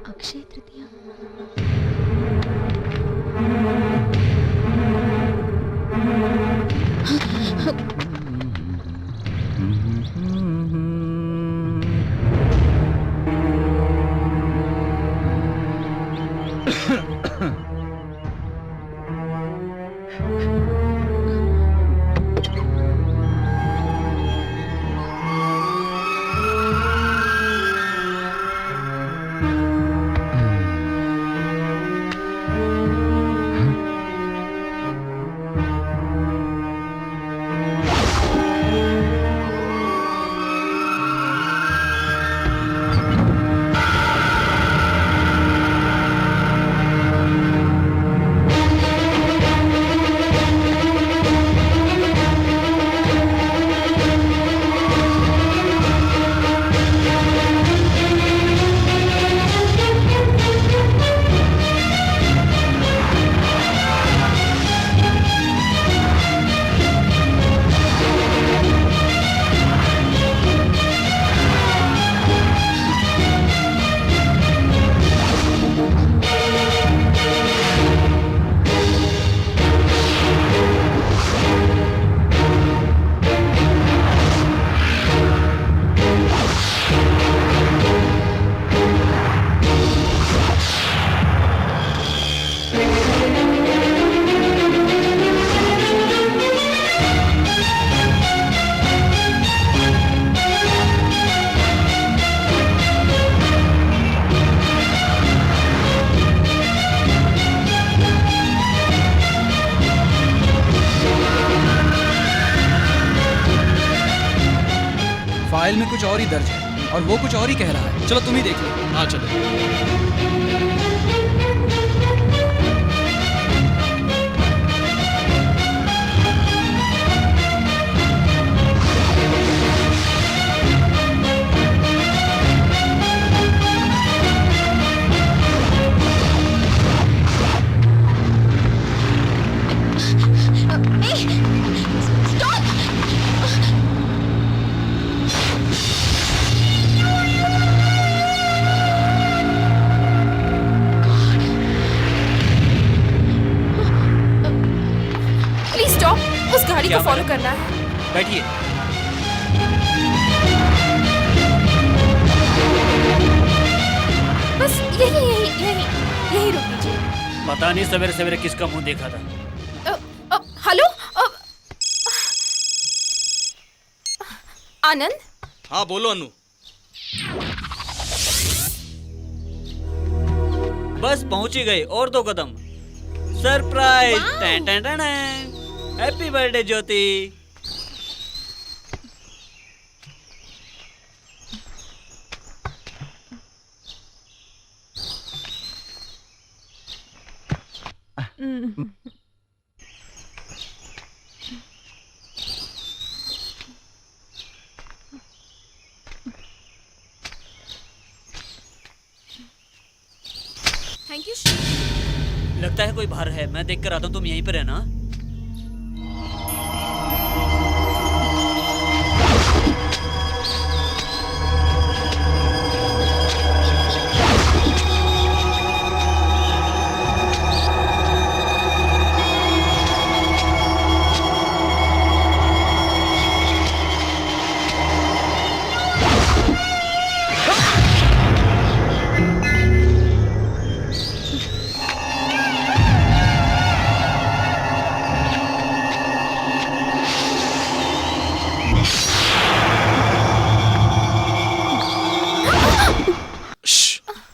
अक्षय तृतीया। फाइल में कुछ और ही दर्ज है और वो कुछ और ही कह रहा है। चलो तुम ही देख लो। हाँ चलो। को क्या फॉलो मैडम? करना है। बैठिए। बस यही रुक लीजिए। पता नहीं सवेरे सवेरे किसका मुंह देखा था। हेलो आनंद। हाँ बोलो अनु। बस पहुंच ही गए, और 2 कदम। सरप्राइज! टन टन टन। Happy birthday Jyoti. Thank you. लगता है कोई बाहर है, मैं देख कर आता हूँ, तुम यहीं पर रहना।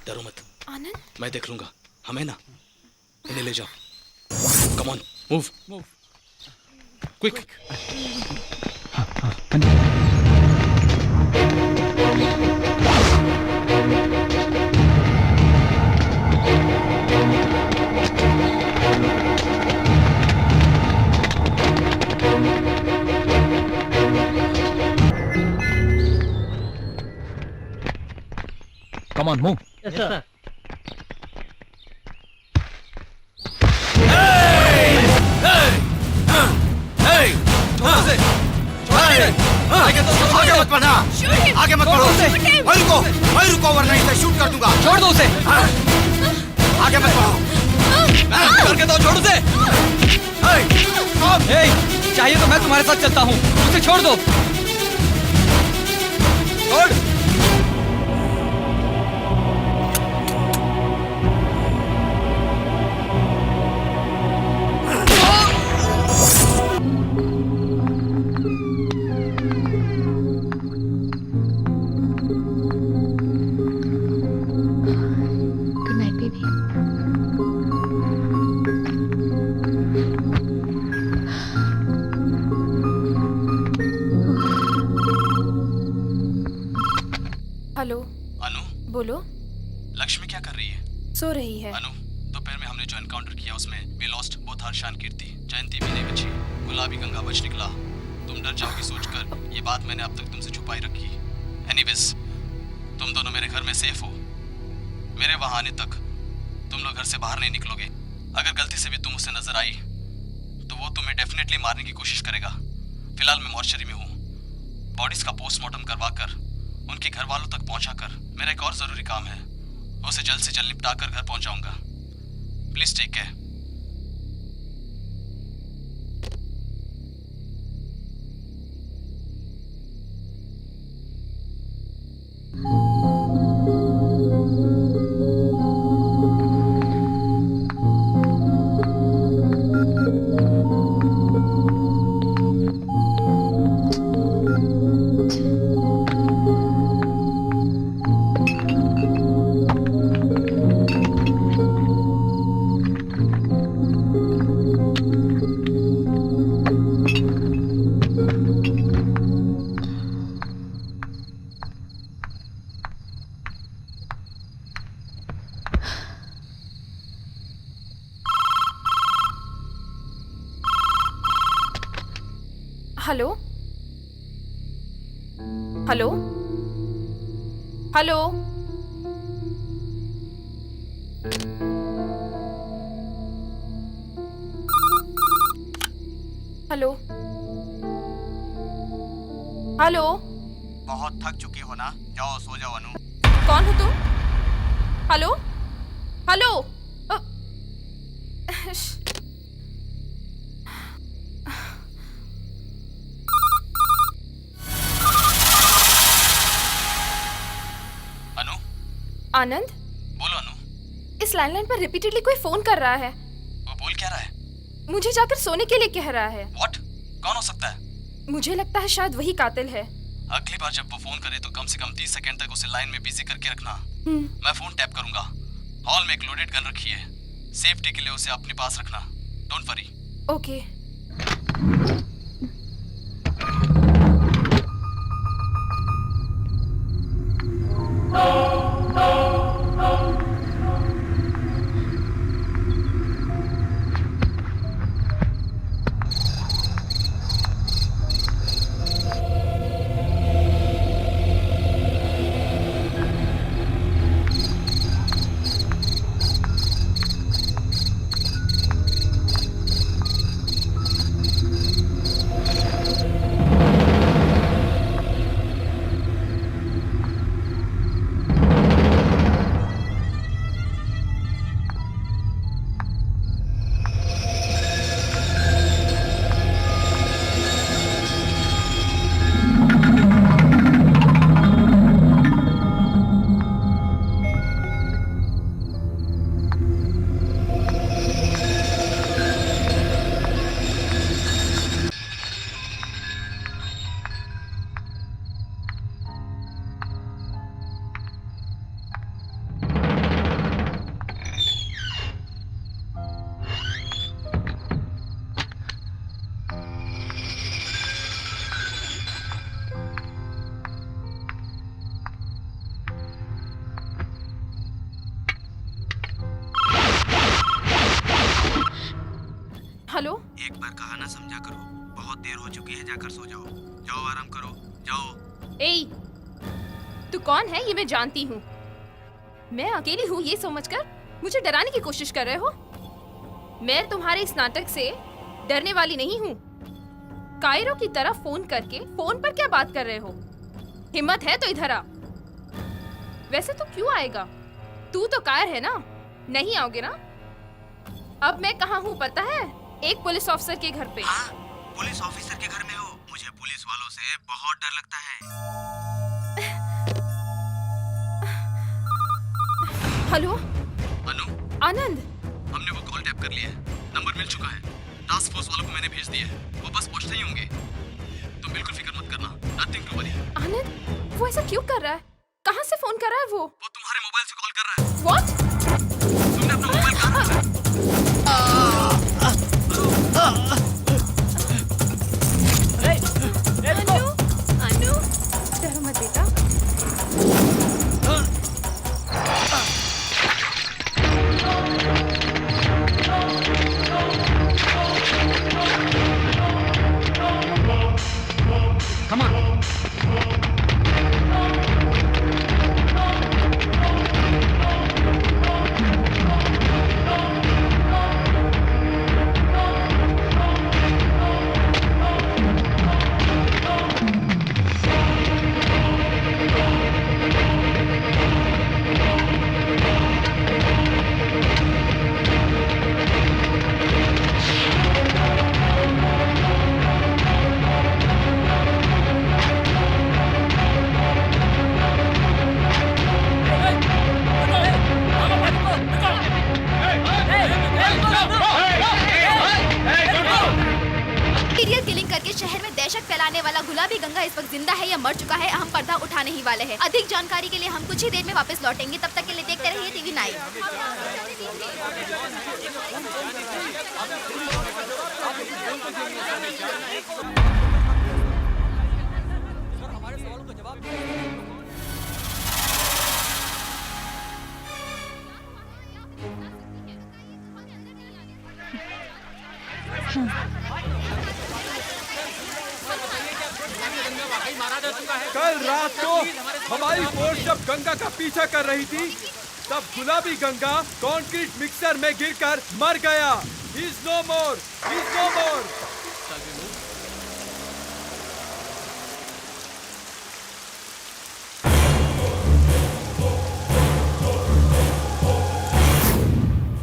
डरो मत, आनंद। मैं देख लूंगा। हमें ना इन्हें ले जाओ। Come on, move quick. Come on, move. Yes, sir. आगे मत बढ़ना, आगे मत बढ़ो। मैं रुको वरना इसे शूट कर दूंगा। छोड़ दो उसे। आगे मत बढ़ो। करके दो, छोड़ उसे। चाहिए तो मैं तुम्हारे साथ चलता हूँ, उसे छोड़ दो। छोड़। Good night baby. हेलो अनु, बोलो। लक्ष्मी क्या कर रही है? सो रही है। अनु, दोपहर में हमने जो एनकाउंटर किया उसमें वी लॉस्ट बोथ हर्षान कीर्ति। जयंती भी नहीं बची, गुलाबी गंगा बच निकला। तुम डर जाओगी सोचकर ये बात मैंने अब तक तुमसे छुपाई रखी। एनीवेज, तुम दोनों मेरे घर में सेफ हो। मेरे वहां आने तक तुम लोग घर से बाहर नहीं निकलोगे। अगर गलती से भी तुम उससे नजर आई तो वो तुम्हें डेफिनेटली मारने की कोशिश करेगा। फिलहाल मैं मॉर्चरी में हूँ। बॉडीज का पोस्टमार्टम करवा कर उनके घर वालों तक पहुंचा कर मेरा एक और जरूरी काम है, उसे जल्द से जल्द निपटा कर घर पहुंच जाऊंगा। Please take care. Hello hello hello hello hello. बहुत थक चुकी हो ना, जाओ सो जाओ अनु। कौन हो तुम? Hello hello. आनंद, बोलो अनु। इस लैंडलाइन पर रिपीटेडली कोई फोन कर रहा है। वो बोल क्या रहा है? मुझे जाकर सोने के लिए कह रहा है। व्हाट? कौन हो सकता है? मुझे लगता है शायद वही कातिल है। अगली बार जब वो फोन करे तो कम से कम 30 सेकंड तक उसे लाइन में बिजी करके रखना। मैं फोन टैप करूंगा। हॉल में एक लोडेड गन रखी है, सेफ्टी के लिए उसे अपने पास रखना। Don't worry. ओके। हेलो। एक बार कहा ना समझा करो, बहुत देर हो चुकी है, जाकर सो जाओ। जाओ आराम करो, जाओ। ए, तू कौन है ये मैं जानती हूँ। मैं अकेली हूँ ये समझकर मुझे डराने की कोशिश कर रहे हो। मैं तुम्हारे इस नाटक से डरने वाली नहीं हूँ। कायरो की तरफ फोन करके फोन पर क्या बात कर रहे हो? हिम्मत है तो इधर आ। वैसे तो क्यों आएगा? तू तो कायर है ना, नहीं आओगे ना? अब मैं कहाँ हूँ पता है? एक पुलिस ऑफिसर के घर पे। हाँ, पुलिस ऑफिसर के घर में हो। मुझे पुलिस वालों से बहुत डर लगता है। हेलो अनु, आनंद। हमने वो कॉल टैप कर लिया है, नंबर मिल चुका है। टास्क फोर्स वालों को मैंने भेज दिया है, वो बस पहुंचते ही होंगे। तुम बिल्कुल फिक्र मत करना, नथिंग टू वरी। आनंद, वो ऐसा क्यों कर रहा है? कहाँ से फोन कर रहा है वो? तुम्हारे मोबाइल से कॉल कर रहा है। What? तुमने अपना मोबाइल कहाँ रखा है? अनु, डरो मत बेटा। Come on. सीरियल किलिंग करके शहर में दहशत फैलाने वाला गुलाबी गंगा इस वक्त जिंदा है या मर चुका है, हम पर्दा उठाने ही वाले हैं। अधिक जानकारी के लिए हम कुछ ही देर में वापस लौटेंगे। तब तक के लिए देखते रहिए टीवी 9। कल रात को हमारी फोर्स जब गंगा का पीछा कर रही थी, तब गुलाबी गंगा कंक्रीट मिक्सर में गिरकर मर गया। He's no more. He's no more.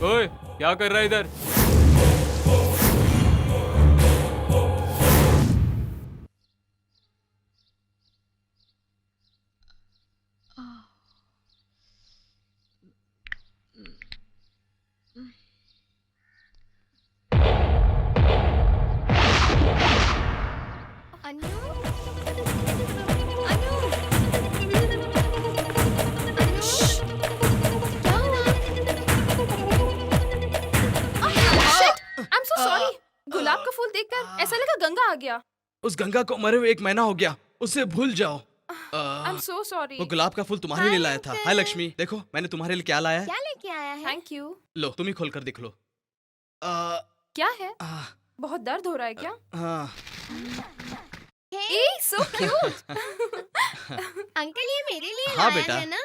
ओए, क्या कर रहा है इधर? गया? उस गंगा को मरे हुए 1 महीना हो गया, उसे भूल जाओ। I am so sorry. वो गुलाब का फूल तुम्हारे लिए लाया था। हाय लक्ष्मी, देखो मैंने तुम्हारे लिए क्या लाया है। क्या लेके आया है? Thank you. लो तुम ही खोल कर देख लो। क्या है? बहुत दर्द हो रहा है क्या? हाँ। So cute. अंकल ये मेरे लिए हाँ लाया बेटा। है ना?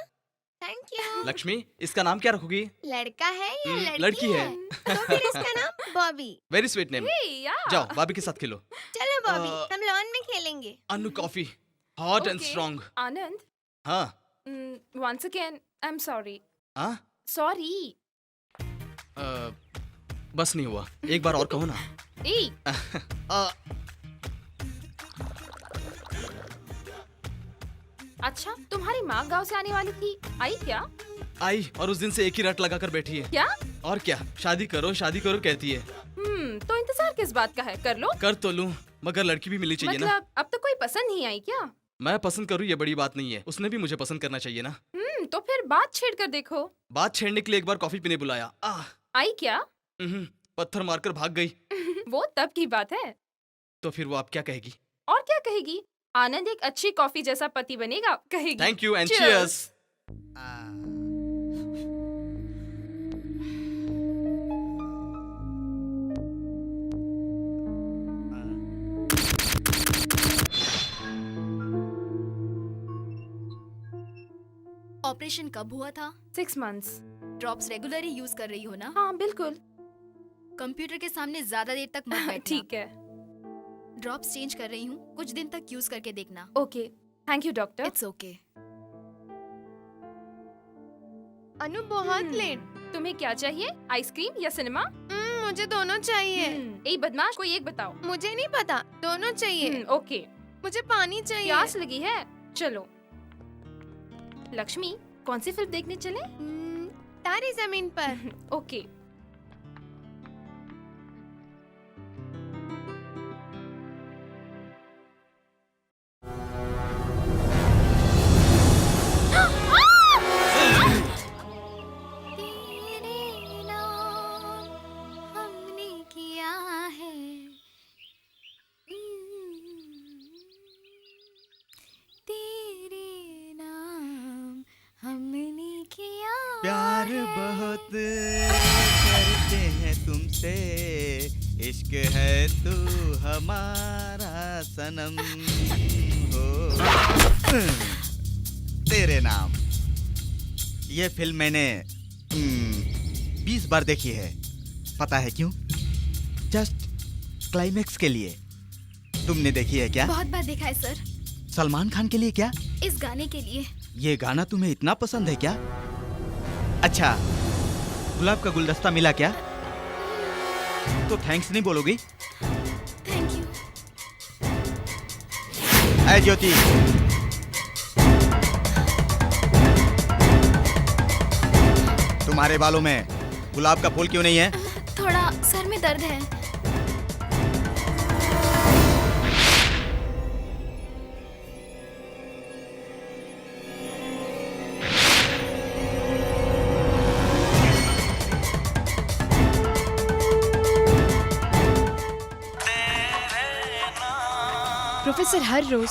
Thank you. लक्ष्मी, इसका नाम क्या रखोगी? लड़का है या लड़की है। तो फिर इसका नाम बॉबी। Very sweet name. जाओ भाभी के साथ खेलो। चलो बॉबी, हम लॉन में खेलेंगे। अनु कॉफी, हॉट एंड स्ट्रॉन्ग। आनंद। हाँ। Once again, I'm sorry. हाँ? Sorry. बस नहीं हुआ, एक बार और कहो ना। अच्छा, तुम्हारी माँ गांव से आने वाली थी, आई क्या? आई, और उस दिन से एक ही रट लगा कर बैठी है। क्या? और क्या, शादी करो कहती है। तो इंतजार किस बात का है, कर लो। कर तो लूं, मगर लड़की भी मिलनी चाहिए ना। मतलब अब तो कोई पसंद नहीं आई क्या? मैं पसंद करूं ये बड़ी बात नहीं है, उसने भी मुझे पसंद करना चाहिए ना। तो फिर बात छेड़ कर देखो। बात छेड़ने के लिए एक बार कॉफी पीने बुलाया। आई क्या? पत्थर मारकर भाग गई। वो तब की बात है। तो फिर वो आप क्या कहेगी? और क्या कहेगी? आनंद एक अच्छी कॉफी जैसा पति बनेगा, कहेगी। Thank you and cheers. Operation कब हुआ था? 6 months। ड्रॉप्स रेगुलर ही यूज कर रही हो ना? हाँ बिल्कुल। कंप्यूटर के सामने ज्यादा देर तक मत बैठना। ठीक है। ड्रॉप्स चेंज कर रही हूँ, कुछ दिन तक यूज करके देखना। Okay, thank you doctor. It's okay. Anu बहुत लेट। तुम्हें क्या चाहिए, आइसक्रीम या सिनेमा? मुझे दोनों चाहिए। एक बदमाश, कोई एक बताओ। मुझे नहीं पता, दोनों चाहिए। ओके। मुझे पानी चाहिए। प्यास लगी है, चलो। लक्ष्मी, कौन सी फिल्म देखने चले? तारे जमीन पर। ओके। प्यार बहुत करते हैं तुमसे, इश्क है तू हमारा सनम हो। तेरे नाम। ये फिल्म मैंने 20 बार देखी है। पता है क्यों? जस्ट क्लाइमेक्स के लिए। तुमने देखी है क्या? बहुत बार देखा है सर। सलमान खान के लिए क्या? इस गाने के लिए। ये गाना तुम्हें इतना पसंद है क्या? अच्छा, गुलाब का गुलदस्ता मिला क्या? तो थैंक्स नहीं बोलोगी? Thank you. ऐ ज्योति, तुम्हारे बालों में गुलाब का फूल क्यों नहीं है? थोड़ा सर में दर्द है। प्रोफेसर हर रोज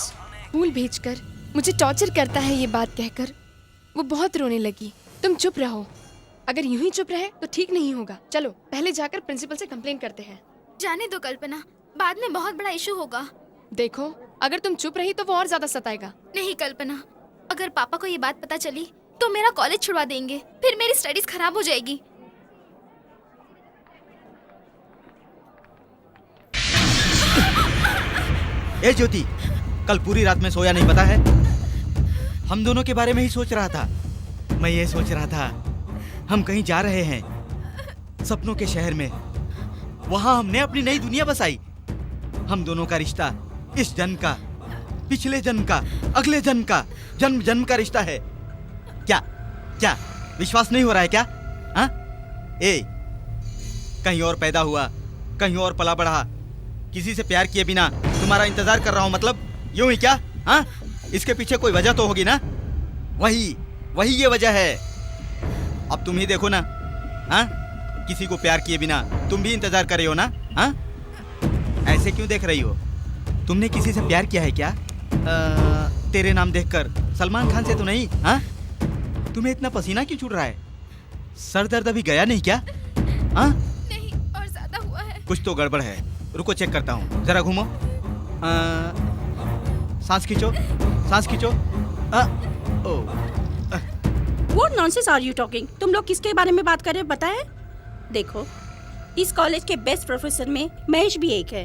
फूल भेजकर मुझे टॉर्चर करता है ये बात कहकर। वो बहुत रोने लगी। तुम चुप रहो। अगर यूं ही चुप रहे तो ठीक नहीं होगा। चलो पहले जाकर प्रिंसिपल से कंप्लेन करते हैं। जाने दो कल्पना, बाद में बहुत बड़ा इशू होगा। देखो, अगर तुम चुप रही तो वो और ज्यादा सताएगा। नहीं कल्पना, अगर पापा को ये बात पता चली तो मेरा कॉलेज छुड़वा देंगे, फिर मेरी स्टडीज खराब हो जाएगी। ए ज्योति, कल पूरी रात में सोया नहीं, पता है? हम दोनों के बारे में ही सोच रहा था। मैं ये सोच रहा था, हम कहीं जा रहे हैं सपनों के शहर में। वहां हमने अपनी नई दुनिया बसाई। हम दोनों का रिश्ता इस जन्म का, पिछले जन्म का, अगले जन्म का, जन्म जन्म का रिश्ता है। क्या क्या विश्वास नहीं हो रहा है क्या? हाँ? ए, कहीं और पैदा हुआ, कहीं और पला बढ़ा, किसी से प्यार किए बिना तुम्हारा इंतजार कर रहा हूं, मतलब यूं ही क्या? हाँ? इसके पीछे कोई वजह तो होगी ना? वही ये वजह है। अब तुम ही देखो ना। हाँ? किसी को प्यार किए बिना तुम भी इंतजार कर रही हो ना? हाँ? ऐसे क्यों देख रही हो? तुमने किसी से प्यार किया है क्या? तेरे नाम देखकर सलमान खान से तो नहीं? हाँ, तुम्हें इतना पसीना क्यों छूट रहा है? सर दर्द अभी गया नहीं क्या? हाँ, नहीं, और ज्यादा हुआ है। कुछ तो गड़बड़ है, रुको चेक करता हूँ। जरा घूमो, सांस खींचो, सांस खींचो। What nonsense are you talking? तुम लोग किसके बारे में बात कर रहे हो पता है? देखो, इस कॉलेज के बेस्ट प्रोफेसर में महेश भी एक है।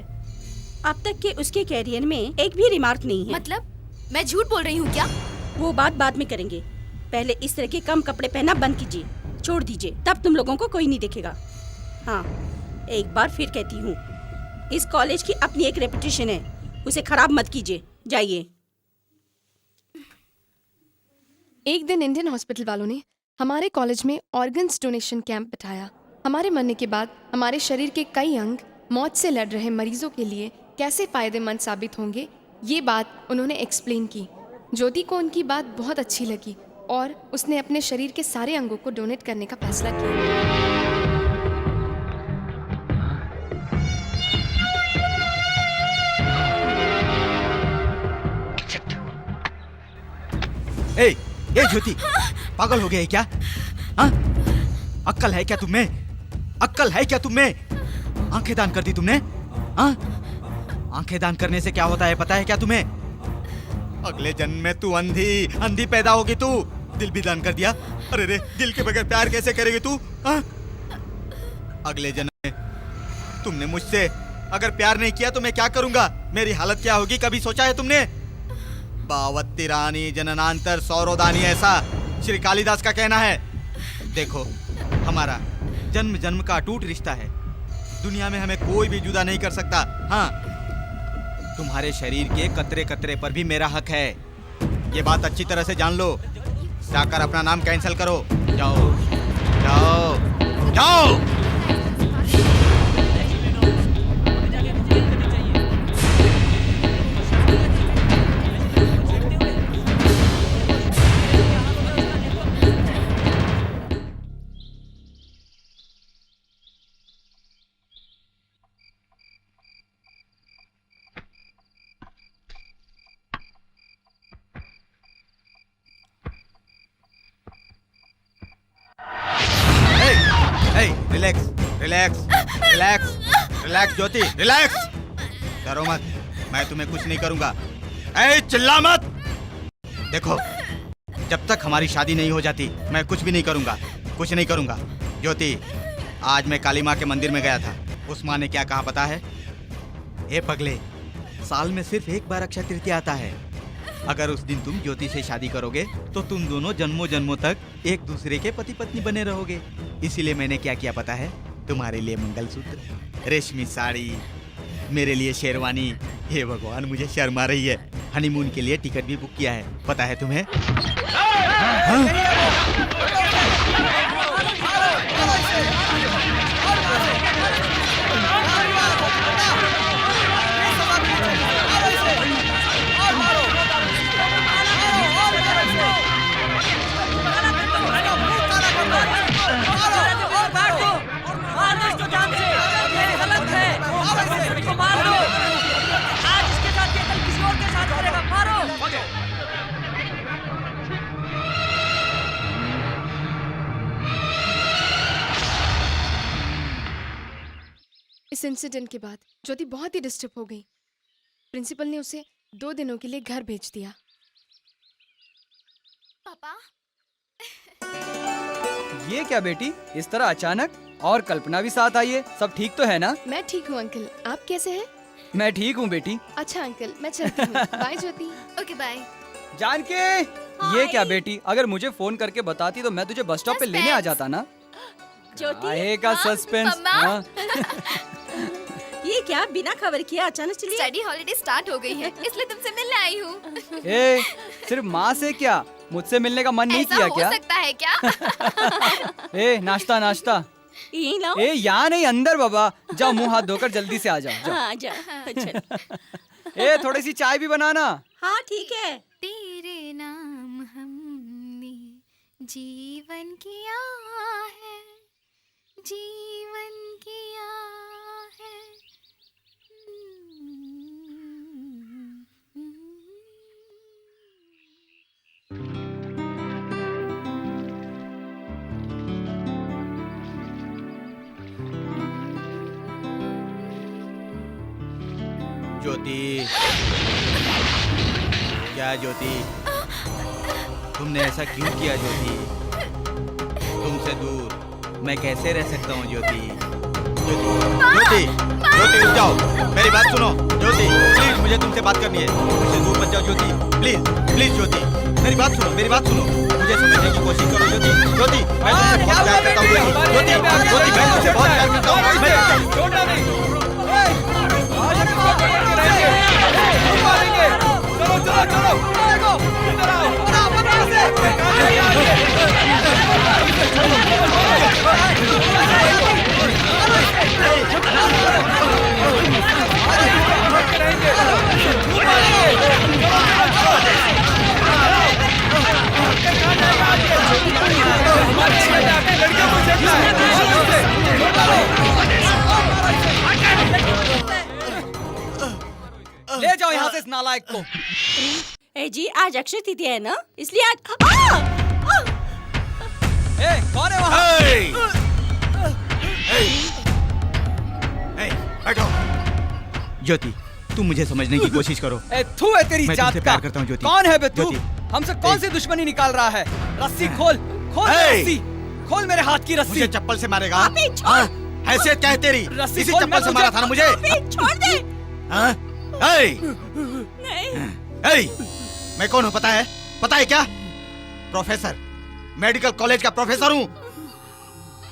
अब तक के उसके कैरियर में एक भी रिमार्क नहीं है। मतलब मैं झूठ बोल रही हूँ क्या? वो बात बाद में करेंगे, पहले इस तरह के कम कपड़े पहनना बंद कीजिए, छोड़ दीजिए, तब तुम लोगों को कोई नहीं देखेगा। हाँ, एक बार फिर कहती हूँ, इस कॉलेज की अपनी एक रेपुटेशन है, उसे खराब मत कीजिए। जाइए। एक दिन इंडियन हॉस्पिटल वालों ने हमारे कॉलेज में ऑर्गन्स डोनेशन कैंप बिठाया। हमारे मरने के बाद हमारे शरीर के कई अंग मौत से लड़ रहे मरीजों के लिए कैसे फायदेमंद साबित होंगे, ये बात उन्होंने एक्सप्लेन की। ज्योति को उनकी बात बहुत अच्छी लगी और उसने अपने शरीर के सारे अंगों को डोनेट करने का फैसला किया। ए ज्योति, पागल हो गया है क्या? हाँ, अक्ल है क्या तुम्हें? अक्ल है क्या तुम्हें? आंखें दान कर दी तुमने? हाँ, आंखें दान करने से क्या होता है पता है क्या तुम्हें? अगले जन्म में तू अंधी पैदा होगी तू। दिल भी दान कर दिया। अरे रे, दिल के बगैर प्यार कैसे करेगी तू? हाँ? अगले जन्म में तुमने मुझसे अगर प्यार नहीं किया तो मैं क्या करूंगा? मेरी हालत क्या होगी, कभी सोचा है तुमने? बावत्ती रानी जननांतर सौरोदानी, ऐसा श्री कालिदास का कहना है। देखो, हमारा जन्म जन्म का अटूट रिश्ता है, दुनिया में हमें कोई भी जुदा नहीं कर सकता। हाँ, तुम्हारे शरीर के कतरे कतरे पर भी मेरा हक है, ये बात अच्छी तरह से जान लो। जाकर अपना नाम कैंसिल करो, जाओ जाओ जाओ। रिलैक्स रिलैक्स रिलैक्स रिलैक्स ज्योति, रिलैक्स। डरो मत, मैं तुम्हें कुछ नहीं करूंगा। ऐ चिल्ला मत। देखो, जब तक हमारी शादी नहीं हो जाती मैं कुछ भी नहीं करूंगा, कुछ नहीं करूंगा। ज्योति, आज मैं काली माँ के मंदिर में गया था, उस माँ ने क्या कहा पता है? ए पगले, साल में सिर्फ एक बार अक्षय तृतीया आता है। अगर उस दिन तुम ज्योति से शादी करोगे तो तुम दोनों जन्मों जन्मों तक एक दूसरे के पति पत्नी बने रहोगे। इसीलिए मैंने क्या किया पता है? तुम्हारे लिए मंगलसूत्र, रेशमी साड़ी, मेरे लिए शेरवानी। हे भगवान, मुझे शर्म आ रही है। हनीमून के लिए टिकट भी बुक किया है, पता है तुम्हें? इस इंसिडेंट के बाद ज्योति बहुत ही डिस्टर्ब हो गई। प्रिंसिपल ने उसे 2 दिनों के लिए घर भेज दिया। पापा, ये क्या बेटी, इस तरह अचानक? और कल्पना भी साथ आई है, सब ठीक तो है ना? मैं ठीक हूँ अंकल, आप कैसे हैं? मैं ठीक हूँ बेटी। अच्छा अंकल, मैं चलती हूँ। Bye Jyoti. Okay bye. Janaki, ये क्या बेटी, अगर मुझे फोन करके बताती तो मैं तुझे बस स्टॉप पे लेने आ जाता ना। ज्योति, का सस्पेंस। ये क्या बिना खबर किए अचानक चली? स्टडी हॉलिडे स्टार्ट हो गई है, इसलिए तुमसे मिलने आई हूँ। ए, सिर्फ माँ से क्या, मुझसे मिलने का मन नहीं किया क्या? हो सकता है क्या? ए, नाश्ता नाश्ता। ए, यहाँ नहीं, अंदर बाबा। जाओ, मुंह हाथ धोकर जल्दी से आ जाओ। हाँ, जा। ए, थोड़ी सी चाय भी बनाना। हाँ ठीक है। तेरे नाम हमने जीवन किया है, जीवन किया है। ज्योति, क्या ज्योति, तुमने ऐसा क्यों किया ज्योति? तुमसे दूर मैं कैसे रह सकता हूँ ज्योति? ज्योति, ज्योति रुक जाओ, मेरी बात सुनो ज्योति, प्लीज मुझे तुमसे बात करनी है, मुझसे दूर मत जाओ ज्योति, प्लीज प्लीज ज्योति, मेरी बात सुनो, मुझे समझने की कोशिश करो ज्योति। ज्योति, मैं तुमसे बहुत प्यार करता हूँ ज्योति, ज्योति मैं तुमसे बहुत प्यार करता हूँ। चलो चलो चलो, इधर आओ, ले जाओ यहाँ से इस नालायक को। ए जी, आज अक्षय तृतीया है ना, इसलिए आज कौन है वहाँ? बैठो। ज्योति, तुम मुझे समझने की कोशिश करो। तू है तेरी मैं जात तुमसे का। प्यार करता हूँ ज्योति। कौन है बे तू? ज्योति। हमसे कौन सी दुश्मनी निकाल रहा है? रस्सी खोल, खोल रस्सी, खोल मेरे हाथ की रस्सी। मुझे चप्पल से मारेगा? हैसियत क्या है तेरी? रस्सी इसी खोल, चप्पल से मारा था ना मुझे? छोड़ दे। नहीं। मैं कौन हूँ पता है? पता है क्या? प्रोफेसर, मेडिकल कॉलेज का प्रोफेसर हूँ।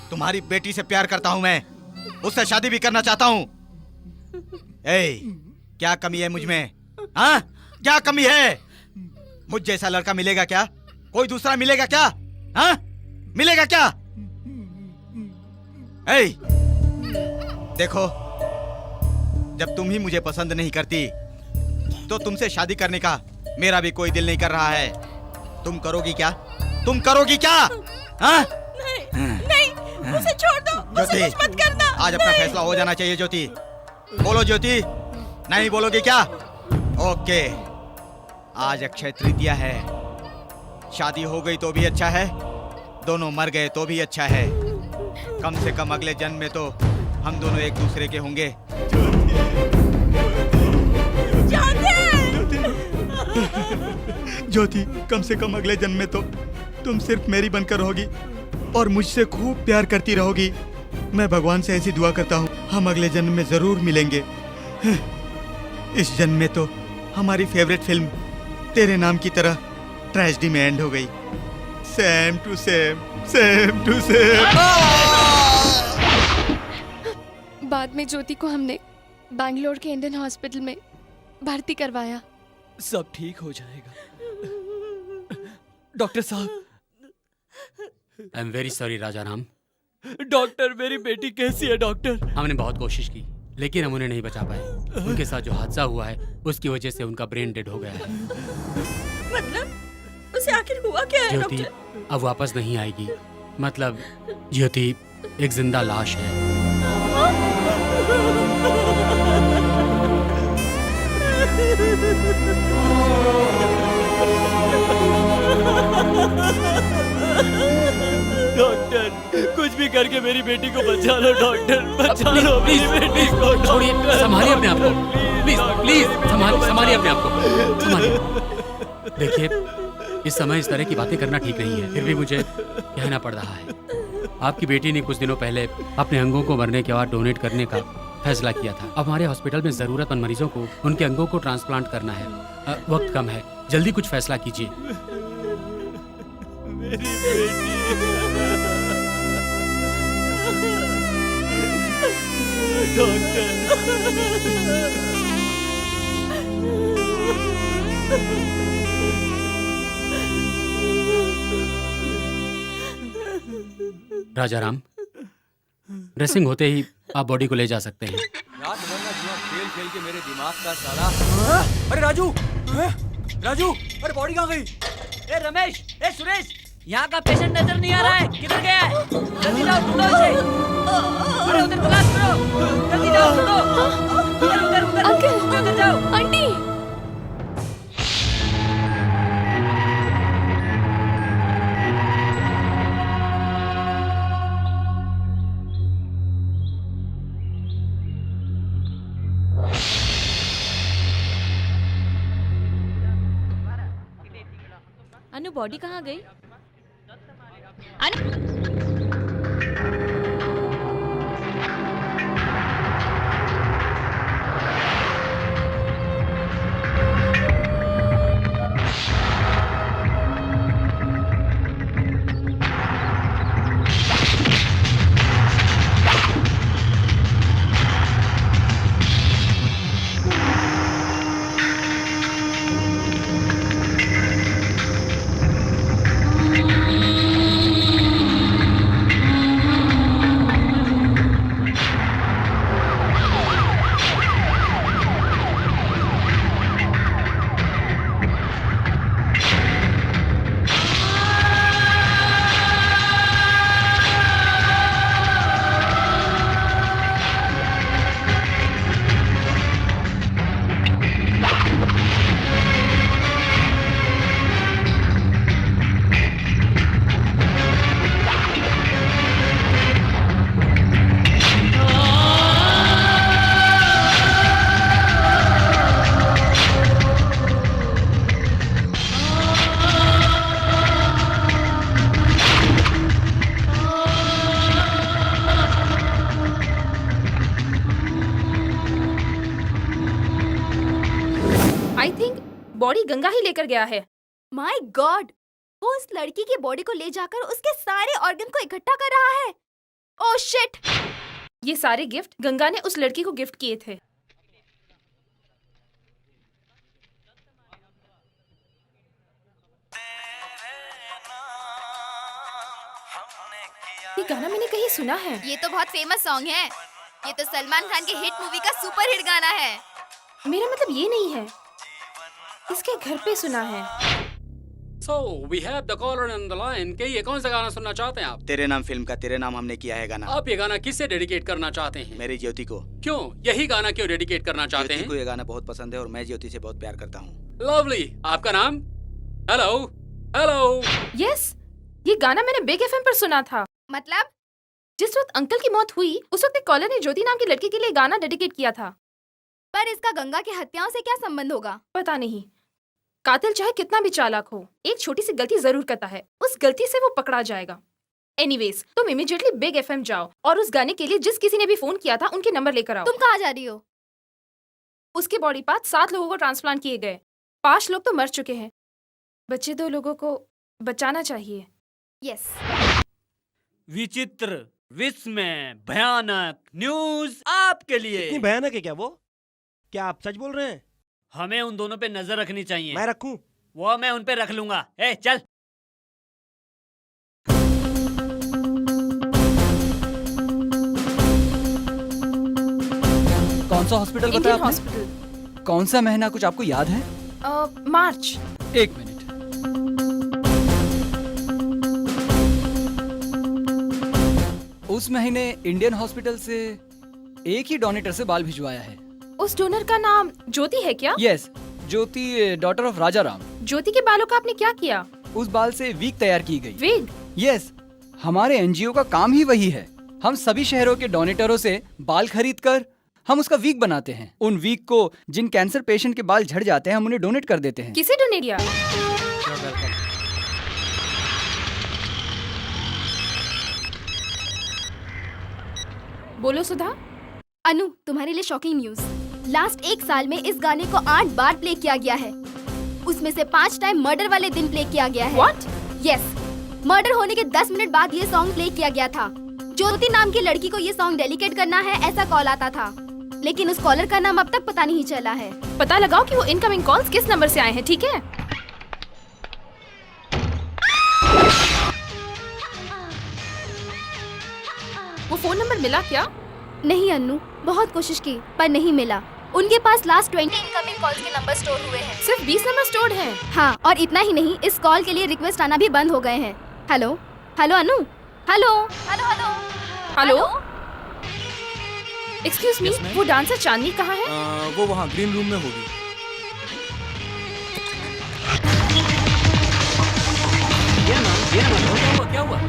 तुम्हारी बेटी से प्यार करता हूँ मैं, उससे शादी भी करना चाहता हूँ। क्या कमी है मुझ में? हाँ, क्या कमी है? मुझ जैसा लड़का मिलेगा क्या? कोई दूसरा मिलेगा क्या? हाँ, मिलेगा क्या? देखो, जब तुम ही मुझे पसंद नहीं करती तो तुमसे शादी करने का मेरा भी कोई दिल नहीं कर रहा है। तुम करोगी क्या? तुम करोगी क्या? हाँ? नहीं, उसे छोड़ दो, उसे कुछ मत करना। आज अपना फैसला हो जाना चाहिए ज्योति। बोलो ज्योति, नहीं बोलोगे क्या? ओके, आज अक्षय तृतीया है। शादी हो गई तो भी अच्छा है, दोनों मर गए तो भी अच्छा है। कम से कम अगले जन्म में तो हम दोनों एक दूसरे के होंगे। ज्योति, कम से कम अगले जन्म में तो तुम सिर्फ मेरी बनकर रहोगी और मुझसे खूब प्यार करती रहोगी। मैं भगवान से ऐसी दुआ करता हूँ, हम अगले जन्म में जरूर मिलेंगे। इस जन्म में तो हमारी फेवरेट फिल्म तेरे नाम की तरह ट्रेजेडी में एंड हो गई। Same to same, same to same. बाद में ज्योति को हमने बैंगलोर के इंडियन हॉस्पिटल में भर्ती करवाया। सब ठीक हो जाएगा। डॉक्टर साहब। आई am very sorry Rajaram. Doctor, मेरी बेटी कैसी है डॉक्टर? हमने बहुत कोशिश की लेकिन हम उन्हें नहीं बचा पाए। उनके साथ जो हादसा हुआ है उसकी वजह से उनका ब्रेन डेड हो गया है। मतलब उसे आखिर हुआ क्या है ज्योति डॉक्टर? अब वापस नहीं आएगी। मतलब ज्योति एक जिंदा लाश है। डॉक्टर, कुछ भी करके मेरी बेटी को बचा लो डॉक्टर, बचा लो मेरी बेटी को। छोड़िए, संभालिए अपने आप को, प्लीज प्लीज संभालिए अपने आप को, संभालिए। देखिए, इस समय इस तरह की बातें करना ठीक नहीं है, फिर भी मुझे कहना पड़ रहा है। आपकी बेटी ने कुछ दिनों पहले अपने अंगों को मरने के बाद डोनेट करने का फैसला किया था। अब हमारे हॉस्पिटल में जरूरतमंद मरीजों को उनके अंगों को ट्रांसप्लांट करना है। वक्त कम है, जल्दी कुछ फैसला कीजिए। मेरी बेटी। राजाराम, ड्रेसिंग होते ही आप बॉडी को ले जा सकते हैं। रात भर ना जुआ खेल खेल के मेरे दिमाग का साला। अरे राजू, राजू, अरे बॉडी कहाँ गई? ए रमेश, ए सुरेश, यहाँ का पेशेंट नजर नहीं आ रहा है, किधर गया है? जल्दी जाओ, ढूंढो इसे। अरे उधर तलाश करो, जल्दी जाओ, ढूंढो। उधर उधर उधर, अंकल, उधर जाओ। आंटी। बॉडी कहाँ गई? आई थिंक बॉडी गंगा ही लेकर गया है। माय गॉड, वो उस लड़की की बॉडी को ले जाकर उसके सारे ऑर्गन को इकट्ठा कर रहा है। Oh shit! ये सारे गिफ्ट गंगा ने उस लड़की को गिफ्ट किए थे। ये गाना मैंने कहीं सुना है। ये तो बहुत फेमस सॉन्ग है। ये तो सलमान खान के हिट मूवी का सुपर हिट गाना है। मेरा मतलब ये नहीं है, इसके घर पे सुना है। So we have the caller on the line. कि ये कौन सा गाना सुनना चाहते हैं आप? तेरे नाम फिल्म का तेरे नाम हमने किया है गाना। आप ये गाना किससे डेडिकेट करना चाहते हैं? मेरी ज्योति को। क्यों यही गाना क्यों डेडिकेट करना चाहते हैं? ज्योति को ये गाना बहुत पसंद है और मैं ज्योति से बहुत प्यार करता हूँ। लवली, आपका नाम? Hello hello. यस, ये गाना मैंने बिग एफएम पर सुना था। मतलब जिस वक्त अंकल की मौत हुई उस वक्त एक कॉलर ने ज्योति नाम की लड़की के लिए गाना डेडिकेट किया था। पर इसका गंगा की हत्याओं से क्या संबंध होगा? पता नहीं। कातिल चाहे कितना भी चालाक हो, एक छोटी सी गलती जरूर करता है, उस गलती से वो पकड़ा जाएगा। एनीवेज, तुम इमीडिएटली बिग एफएम जाओ और उस गाने के लिए जिस किसी ने भी फोन किया था उनके नंबर लेकर आओ। तुम कहाँ जा रही हो? उसके बॉडी पार्ट 7 लोगों को ट्रांसप्लांट किए गए। 5 लोग तो मर चुके हैं, बचे 2 लोगों को बचाना चाहिए। यस। विचित्र, विस्मय, भयानक न्यूज आपके लिए। इतनी भयानक है क्या वो? क्या आप सच बोल रहे हैं? हमें उन दोनों पे नजर रखनी चाहिए। मैं रखूं? वो मैं उन पे रख लूंगा। ए चल। कौन सा हॉस्पिटल बताया इंडियन आपने? हॉस्पिटल। कौन सा महीना कुछ आपको याद है? मार्च। एक मिनट। उस महीने इंडियन हॉस्पिटल से एक ही डोनेटर से बाल भिजवाया है। उस डोनर का नाम ज्योति है क्या? यस, ज्योति, डॉटर ऑफ राजा राम। ज्योति के बालों का आपने क्या किया? उस बाल से वीग तैयार की गई। वीग? यस, हमारे एनजीओ का काम ही वही है। हम सभी शहरों के डोनेटरों से बाल खरीदकर हम उसका वीग बनाते हैं। उन वीग को जिन कैंसर पेशेंट के बाल झड़ जाते हैं हम उन्हें डोनेट कर देते हैं। किसे डोनेट किया? बोलो सुधा। अनु, तुम्हारे लिए शॉकिंग न्यूज। लास्ट 1 साल में इस गाने को 8 बार प्ले किया गया है। उसमें से 5 टाइम मर्डर वाले दिन प्ले किया गया है। What? यस, मर्डर होने के 10 मिनट बाद ये सॉन्ग प्ले किया गया था। ज्योति नाम की लड़की को ये सॉन्ग डेडिकेट करना है, ऐसा कॉल आता था, लेकिन उस कॉलर का नाम अब तक पता नहीं चला है। पता लगाओ कि वो इनकमिंग कॉल्स किस नंबर से आए हैं, ठीक है? वो फोन नंबर मिला क्या? नहीं अन्नू, बहुत कोशिश की पर नहीं मिला। उनके पास लास्ट 20 इनकमिंग कॉल्स के नंबर स्टोर हुए हैं। सिर्फ 20 नंबर स्टोर्ड हैं? हाँ, और इतना ही नहीं, इस कॉल के लिए रिक्वेस्ट आना भी बंद हो गए हैं। Hello hello Anu, hello hello hello hello. Excuse me, वो डांसर चांदनी कहाँ है? वो वहाँ ग्रीन रूम में होगी। क्या हुआ?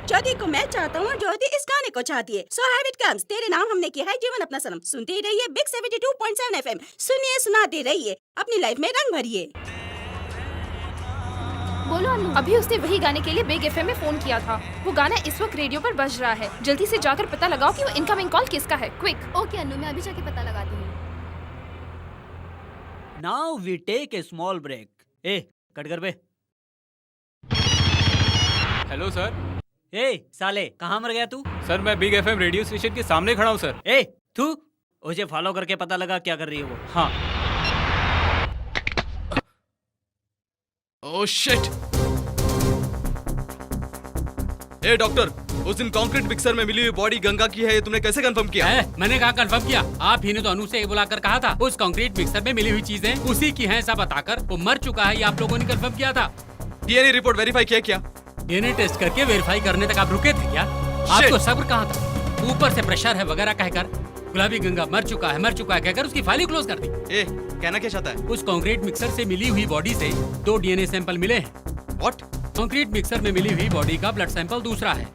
ज्योति को मैं चाहता हूँ और ज्योति इस गाने को चाहती है। So have it comes। तेरे नाम हमने किया है जीवन अपना सनम। सुनते ही रहिए बिग 72.7 FM। सुनिए सुनाते रहिए, अपनी लाइफ में रंग भरिए। बोलो अनु। अभी उसने वही गाने के लिए बिग एफएम में फोन किया था। वो गाना इस वक्त रेडियो पर बज रहा है। जल्दी से जाकर पता लगाओ कि वो इनकमिंग कॉल किसका है। क्विक। ओके अनु, मैं अभी जाके पता लगाती हूँ। Now we take a small break. ए कट कर बे। Hello sir. ए साले कहाँ मर गया तू? सर मैं बिग एफएम रेडियो स्टेशन के सामने खड़ा हूँ सर। ए तू उसे फॉलो करके पता लगा क्या कर रही है वो। हाँ। ओह शिट। ए डॉक्टर, उस दिन कंक्रीट मिक्सर में मिली हुई बॉडी गंगा की है, ये तुमने कैसे कंफर्म किया? मैंने कहा कंफर्म किया। आप ही ने तो अनु से बुलाकर कहा था उस कंक्रीट मिक्सर में मिली हुई चीजें उसी की हैं, ऐसा बताकर वो मर चुका है, ये आप लोगों ने कंफर्म किया था। डीएनए रिपोर्ट वेरीफाई किया क्या? डीएनए टेस्ट करके वेरीफाई करने तक आप रुके थे क्या? आपको सब्र कहाँ था? ऊपर से प्रेशर है वगैरह कहकर गुलाबी गंगा मर चुका है कहकर उसकी फाइल क्लोज कर दी। ए कहना क्या चाहता है? उस कंक्रीट मिक्सर से मिली हुई बॉडी से 2 डीएनए सैंपल मिले हैं। व्हाट? कंक्रीट मिक्सर में मिली हुई बॉडी का ब्लड सैंपल दूसरा है।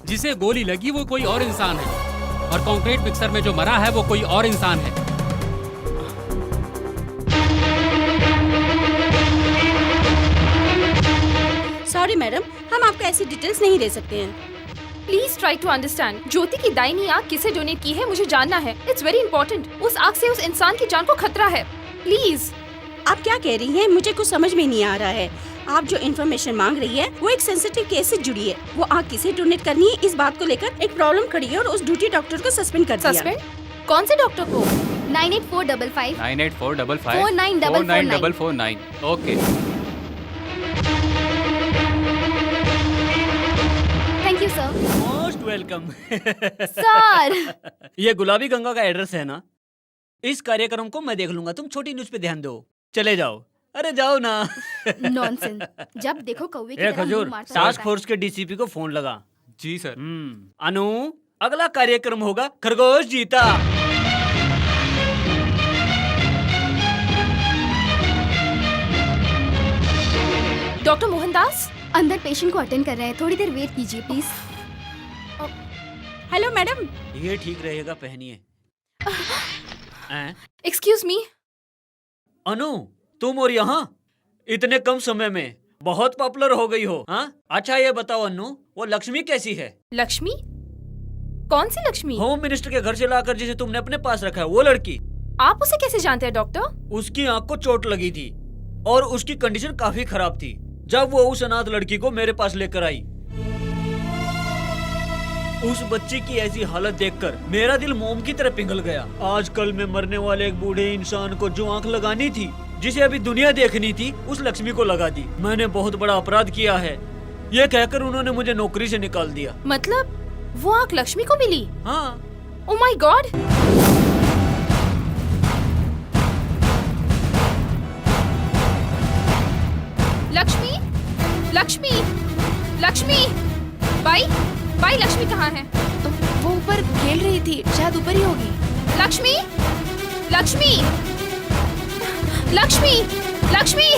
जिसे गोली लगी वो कोई और इंसान है और कंक्रीट मिक्सर में जो मरा है वो कोई और इंसान है। सॉरी मैडम, हम आपको ऐसी डिटेल्स नहीं दे सकते हैं। Please try to understand. Jyoti की दाहिनी आंख किसे डोनेट की है मुझे जानना है। It's very important. उस आंख से उस इंसान की जान को खतरा है। प्लीज। आप क्या कह रही हैं? मुझे कुछ समझ में नहीं आ रहा है। आप जो इन्फॉर्मेशन मांग रही है वो एक सेंसिटिव केस से जुड़ी है। वो आंख किसे डोनेट करनी है इस बात को लेकर एक प्रॉब्लम खड़ी है और उस ड्यूटी डॉक्टर को सस्पेंड कर दिया। सस्पेंड? कौन से डॉक्टर को? 98455 98455 49449 okay. Thank you sir. Most welcome. Sir ये गुलाबी गंगा का एड्रेस है ना? इस कार्यक्रम को मैं देख लूंगा, तुम छोटी न्यूज पे ध्यान दो। चले जाओ। अरे जाओ ना। नॉनसेंस। जब देखो कौवे की ए तरह खजूर, मुंह मारता टास्क रहता है। फोर्स के डीसीपी को फोन लगा। जी सर। अनु, अगला कार्यक्रम होगा खरगोश जीता। डॉक्टर मोहनदास अंदर पेशेंट को अटेंड कर रहे हैं, थोड़ी देर वेट कीजिए प्लीज। Hello madam. ये ठीक रहेगा, पहनिए। Excuse me. अनु, तुम और यहाँ इतने कम समय में बहुत पॉपुलर हो गई हो। हाँ अच्छा ये बताओ अनु, वो लक्ष्मी कैसी है? लक्ष्मी? कौन सी लक्ष्मी? होम मिनिस्टर के घर से लाकर जिसे तुमने अपने पास रखा है वो लड़की। आप उसे कैसे जानते हैं डॉक्टर? उसकी आंख को चोट लगी थी और उसकी कंडीशन काफी खराब थी जब वो उस अनाथ लड़की को मेरे पास लेकर आई। उस बच्चे की ऐसी हालत देखकर मेरा दिल मोम की तरह पिघल गया। आजकल में मरने वाले एक बूढ़े इंसान को जो आंख लगानी थी, जिसे अभी दुनिया देखनी थी, उस लक्ष्मी को लगा दी। मैंने बहुत बड़ा अपराध किया है, ये कहकर उन्होंने मुझे नौकरी से निकाल दिया। मतलब वो आंख लक्ष्मी को मिली? हाँ। Oh my God. Lakshmi, Lakshmi, Lakshmi, by, by Lakshmi कहाँ है? वो ऊपर खेल रही थी, शायद ऊपर ही होगी। लक्ष्मी, लक्ष्मी, लक्ष्मी, लक्ष्मी।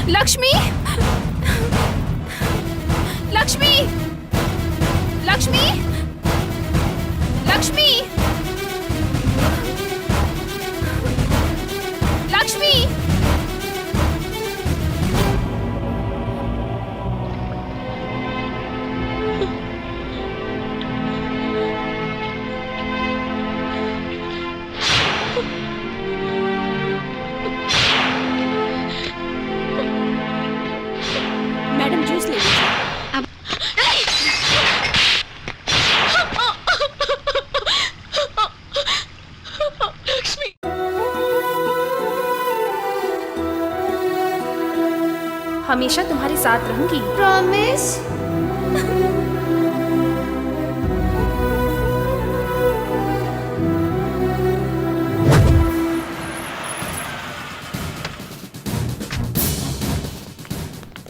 लक्ष्मी, लक्ष्मी, लक्ष्मी, लक्ष्मी, लक्ष्मी। मैडम जूस ले लीजिए। अब लक्ष्मी। हमेशा तुम्हारे साथ रहूंगी। प्रॉमिस।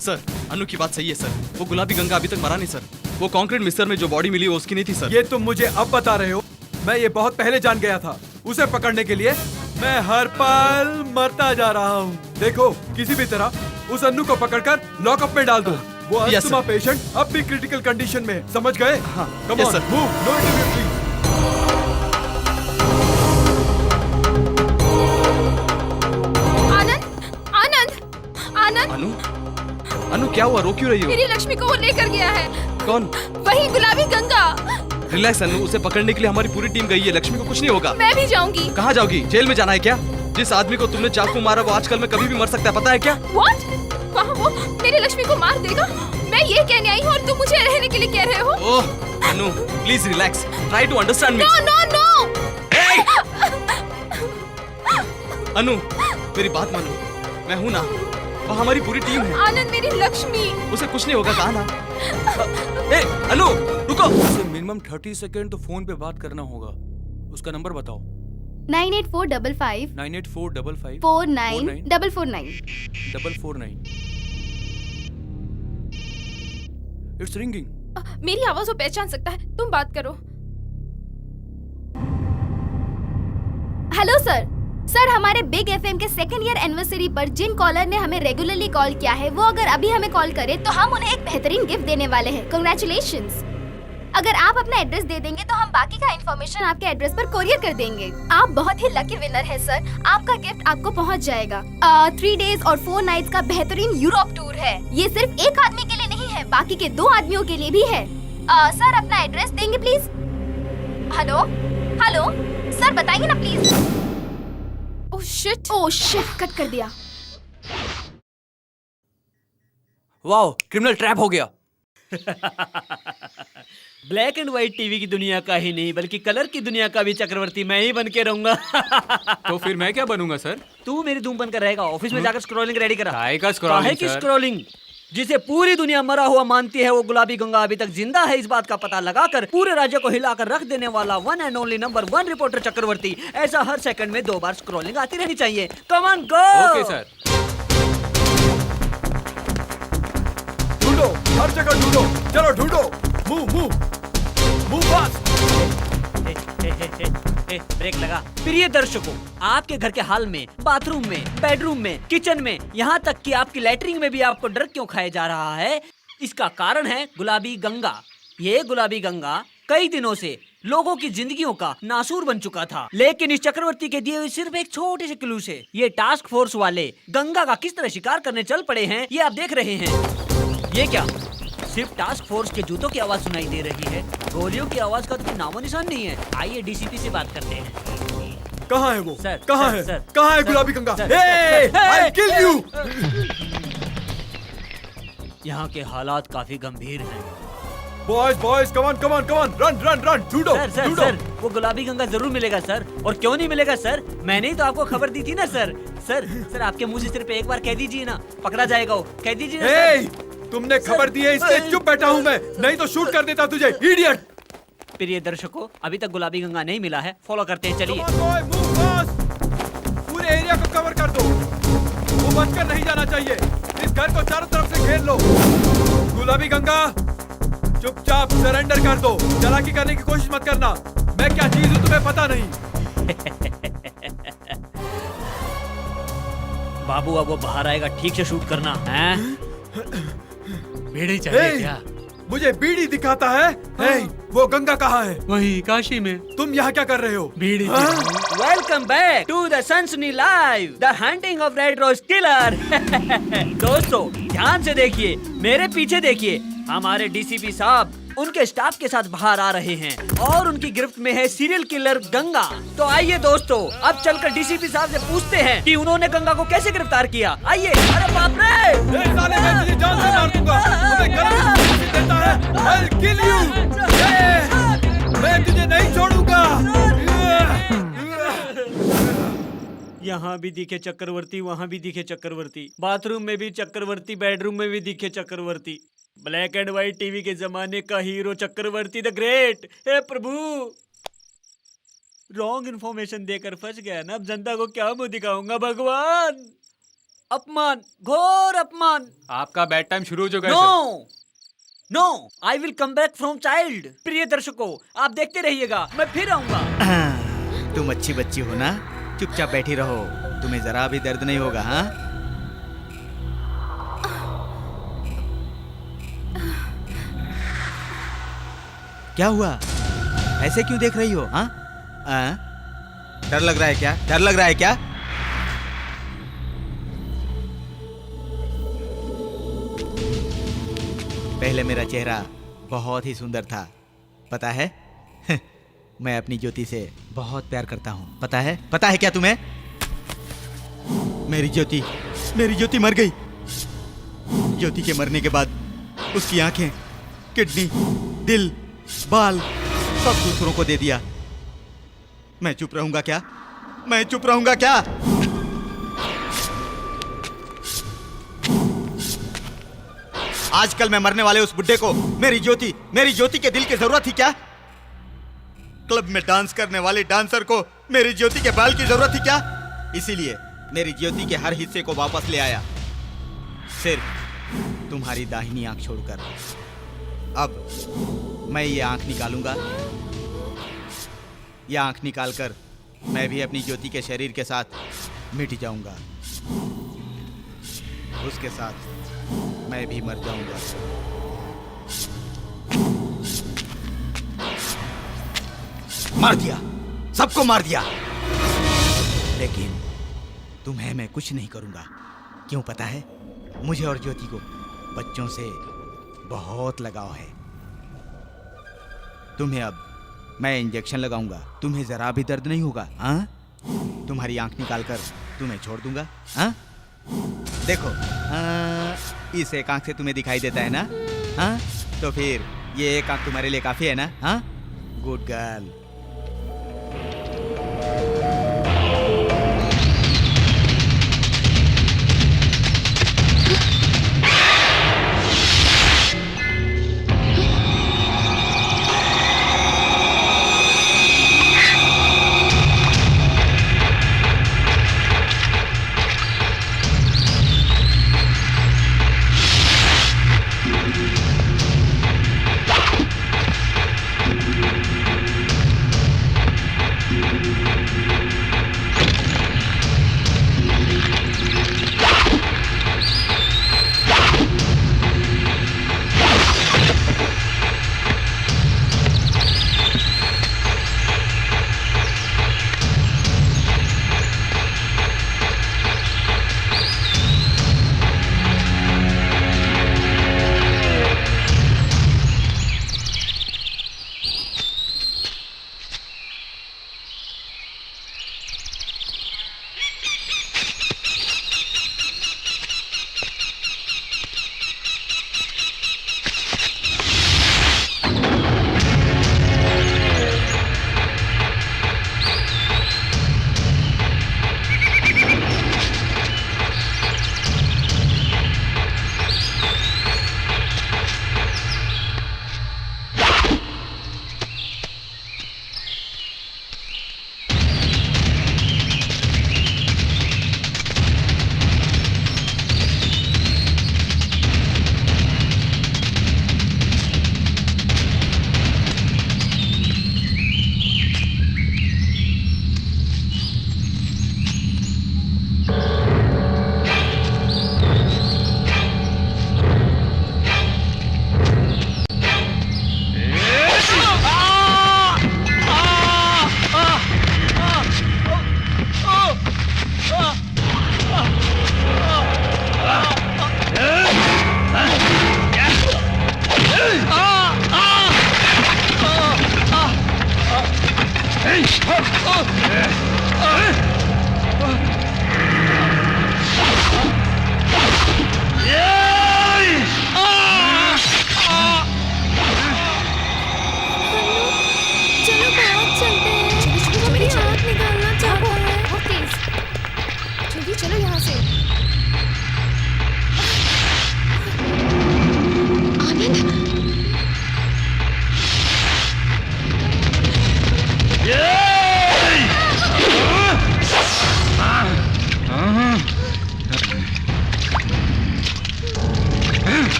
सर, अनु की बात सही है सर। वो गुलाबी गंगा अभी तक मरा नहीं सर। वो कंक्रीट मिक्सर में जो बॉडी मिली वो उसकी नहीं थी सर। ये तुम मुझे अब बता रहे हो? मैं ये बहुत पहले जान गया था। उसे पकड़ने के लिए मैं हर पल मरता जा रहा हूँ। देखो, किसी भी तरह उस अन्नू को पकड़कर लॉकअप में डाल दो। वो Yes, अस्थमा sir. पेशेंट अब भी क्रिटिकल कंडीशन में है, समझ गए? हाँ, come Yes, on, sir. Move, no interview please. Anand Anand Anand Anu Anu क्या हुआ, रो क्यों रही हो? मेरी लक्ष्मी को वो लेकर गया है। कौन? वही गुलाबी गंगा। रिलैक्स अनु, उसे पकड़ने के लिए हमारी पूरी टीम गई है, लक्ष्मी को कुछ नहीं होगा। मैं भी जाऊंगी। कहाँ जाओगी? जेल में जाना है क्या? जिस आदमी को तुमने चाकू मारा वो आजकल में कभी भी मर सकता है, पता है क्या? What? वहाँ वो मेरी लक्ष्मी को मार देगा? मैं ये कहने आई हूँ और तुम मुझे रहने के लिए कह रहे हो? Oh Anu please relax, try to understand me. No no no! Anu मेरी बात मानो, मैं हूँ ना, वो हमारी पूरी टीम है। आनंद मेरी लक्ष्मी। उसे कुछ नहीं होगा, कहा ना। ए अनु रुको। उसे मिनिमम 30 सेकंड तो फोन पे बात करना होगा। उसका नंबर बताओ। 98455 98455 49449 449 इट्स रिंगिंग। मेरी आवाज वो पहचान सकता है, तुम बात करो। Hello sir. सर हमारे बिग एफएम के 2nd ईयर एनिवर्सरी पर जिन कॉलर ने हमें रेगुलरली कॉल किया है वो अगर अभी हमें कॉल करे तो हम उन्हें एक बेहतरीन गिफ्ट देने वाले हैं। कांग्रेचुलेशंस। अगर आप अपना एड्रेस दे देंगे तो हम बाकी का इन्फॉर्मेशन आपके एड्रेस पर कोरियर कर देंगे। आप बहुत ही लकी विनर है सर, आपका गिफ्ट आपको पहुंच जाएगा। 3 डेज और 4 नाइट्स का बेहतरीन यूरोप टूर है। ये सिर्फ एक आदमी के लिए नहीं है, बाकी के 2 आदमियों के लिए भी है। सर अपना एड्रेस देंगे प्लीज। हेलो हेलो सर बताइए ना प्लीज। ओह शिट कट कर दिया। वाओ, क्रिमिनल ट्रैप हो गया। ब्लैक एंड व्हाइट टीवी की दुनिया का ही नहीं बल्कि कलर की दुनिया का भी चक्रवर्ती मैं ही बन के रहूंगा। तो फिर मैं क्या बनूंगा सर? तू मेरी धूम बनकर रहेगा। ऑफिस में जाकर स्क्रॉलिंग रेडी करा। काहे का स्क्रॉलिंग काहे की सर? स्क्रॉलिंग? जिसे पूरी दुनिया मरा हुआ मानती है वो गुलाबी गंगा अभी तक जिंदा है, इस बात का पता लगाकर पूरे राज्य को हिलाकर रख देने वाला one and only number 1 reporter Chakravarti. ऐसा हर सेकंड में 2 बार स्क्रॉलिंग आती रहनी चाहिए। Come on go. Okay sir. ढूंढो, हर जगह ढूंढो, चलो ढूंढो, मूव फास्ट। ब्रेक लगा। प्रिय दर्शकों, आपके घर के हाल में, बाथरूम में, बेडरूम में, किचन में, यहाँ तक कि आपकी लैट्रिन में भी आपको डर क्यों खाया जा रहा है? इसका कारण है गुलाबी गंगा। ये गुलाबी गंगा कई दिनों से लोगों की जिंदगियों का नासूर बन चुका था, लेकिन इस चक्रवर्ती के दिए हुए सिर्फ एक छोटे से क्लू से ये टास्क फोर्स वाले गंगा का किस तरह शिकार करने चल पड़े हैं, ये आप देख रहे हैं। ये क्या सिर्फ टास्क फोर्स के जूतों की आवाज सुनाई दे रही है, गोलियों की आवाज का तो कोई नामो निशान नहीं है। आइए डीसीपी से बात करते हैं। कहाँ है वो? सर, कहाँ सर, है? सर, कहाँ है सर, गुलाबी Ganga? Sir, Hey, sir, I'll kill you! यहाँ के हालात काफी गंभीर हैं। बॉयज कम ऑन रन ढूंढो। सर वो गुलाबी गंगा जरूर मिलेगा सर। और क्यों नहीं मिलेगा सर? मैंने ही तो आपको खबर दी थी ना सर। सर आपके मुंह से सिर्फ एक बार कह दीजिए ना, पकड़ा जाएगा वो, कह दीजिए ना सर। तुमने खबर दी है इसलिए चुप बैठा हूँ मैं, नहीं तो शूट कर देता तुझे, इडियट। प्रिय दर्शकों, अभी तक गुलाबी गंगा नहीं मिला है, फॉलो करते हैं, चलिए। पूरे एरिया को कवर कर दो, वो बचकर नहीं जाना चाहिए। इस घर को चारों तरफ से घेर लो। गुलाबी गंगा चुपचाप सरेंडर कर दो, चालाकी करने की कोशिश मत करना। मैं क्या चीज हूँ तुम्हें पता नहीं। बाबू अब वो बाहर आएगा, ठीक से शूट करना है। बीड़ी चाहिए क्या? मुझे बीड़ी दिखाता है। वो गंगा कहाँ है? वही काशी में। तुम यहाँ क्या कर रहे हो? बीड़ी। Welcome back to the Sansani live, the hunting of red rose killer. दोस्तों ध्यान से देखिए, मेरे पीछे देखिए, हमारे डीसीपी साहब उनके स्टाफ के साथ बाहर आ रहे हैं और उनकी गिरफ्त में है सीरियल किलर गंगा। तो आइए दोस्तों, अब चलकर डीसीपी साहब से पूछते हैं कि उन्होंने गंगा को कैसे गिरफ्तार किया। आइए। अरे बाप रे! साले मैं तुझे जान से मार दूंगा। तुम्हें गलत इंफॉर्मेशन देता है, I'll kill you। मैं तुझे नहीं छोड़ूंगा। यहाँ भी दिखे चक्रवर्ती, वहाँ भी दिखे चक्रवर्ती, बाथरूम में भी चक्रवर्ती, बेडरूम में भी दिखे Chakravarti. Black and white TV के जमाने का हीरो चक्रवर्ती द ग्रेट। हे प्रभु, रॉन्ग इन्फॉर्मेशन देकर फंस गया ना, अब जनता को क्या मुंह दिखाऊंगा भगवान। अपमान, घोर अपमान। आपका बैड टाइम शुरू हो चुका है sir. No, I will come back from child. प्रिय दर्शकों, आप देखते रहिएगा, मैं फिर आऊंगा। तुम अच्छी बच्ची हो ना, चुपचाप बैठी रहो, तुम्हें जरा भी दर्द नहीं होगा। हाँ क्या हुआ? ऐसे क्यों देख रही हो? हाँ? डर लग रहा है क्या? डर लग रहा है क्या? पहले मेरा चेहरा बहुत ही सुंदर था, पता है? मैं अपनी ज्योति से बहुत प्यार करता हूँ, पता है? पता है क्या तुम्हें? मेरी ज्योति मर गई। ज्योति के मरने के बाद उसकी आंखें, किडनी, दिल, बाल सब दूसरों को दे दिया। मैं चुप रहूंगा क्या? मैं चुप रहूंगा क्या? आजकल मैं मरने वाले उस बुड्ढे को मेरी ज्योति के दिल की जरूरत थी क्या? क्लब में डांस करने वाले डांसर को मेरी ज्योति के बाल की जरूरत थी क्या? इसीलिए मेरी ज्योति के हर हिस्से को वापस ले आया, सिर्फ तुम्हारी दाहिनी आंख छोड़कर। अब मैं ये आंख निकालूंगा। ये आंख निकालकर मैं भी अपनी ज्योति के शरीर के साथ मिट जाऊंगा। उसके साथ मैं भी मर जाऊंगा। मार दिया, सबको मार दिया, लेकिन तुम्हें मैं कुछ नहीं करूंगा। क्यों पता है? मुझे और ज्योति को बच्चों से बहुत लगाव है। तुम्हें अब मैं इंजेक्शन लगाऊंगा, तुम्हें जरा भी दर्द नहीं होगा। हाँ? तुम्हारी आंख निकालकर तुम्हें छोड़ दूंगा। हाँ? देखो, इस एक आंख से तुम्हें दिखाई देता है ना? हाँ? तो फिर ये एक आंख तुम्हारे लिए काफी है ना? हाँ? Good girl.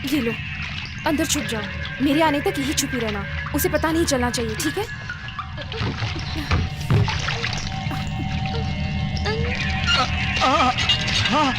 ये लो, अंदर छुप जाओ। मेरे आने तक यही छुपी रहना, उसे पता नहीं चलना चाहिए, ठीक है? हाँ।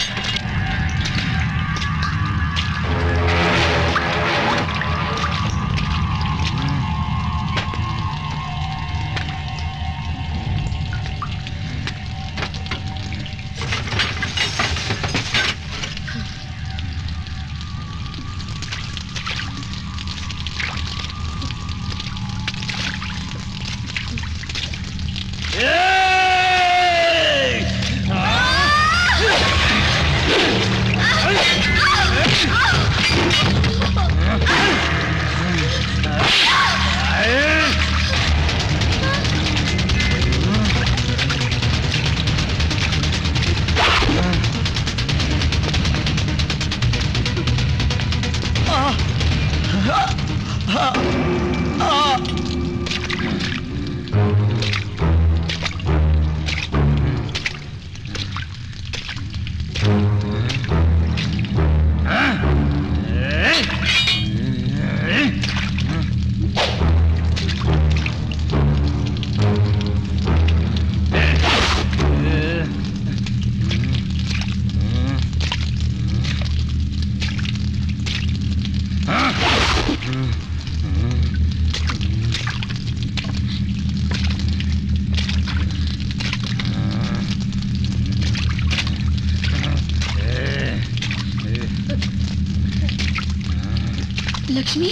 लक्ष्मी,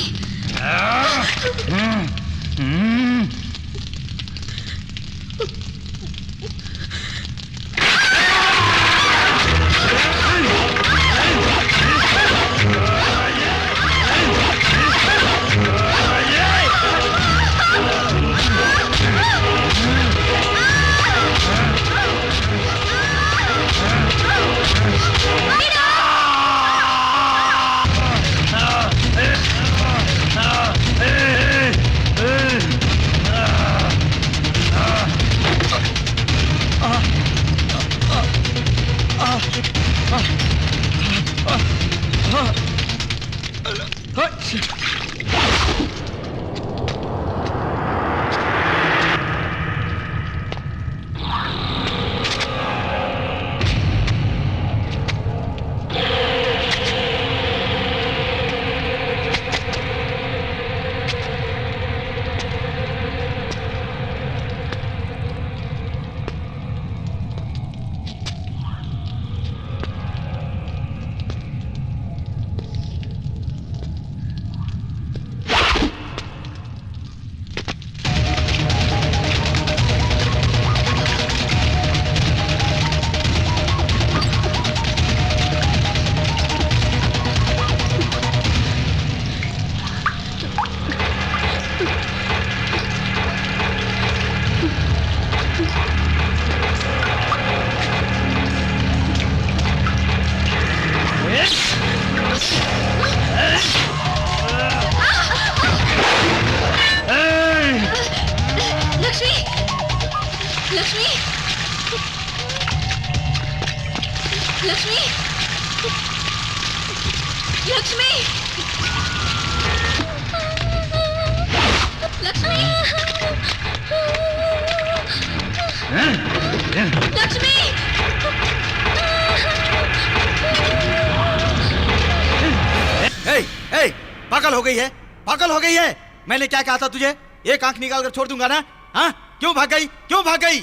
पागल हो गई है, पागल हो गई है। मैंने क्या कहा था तुझे? एक आंख निकाल कर छोड़ दूंगा ना? हाँ, क्यों भाग गई, क्यों भाग गई?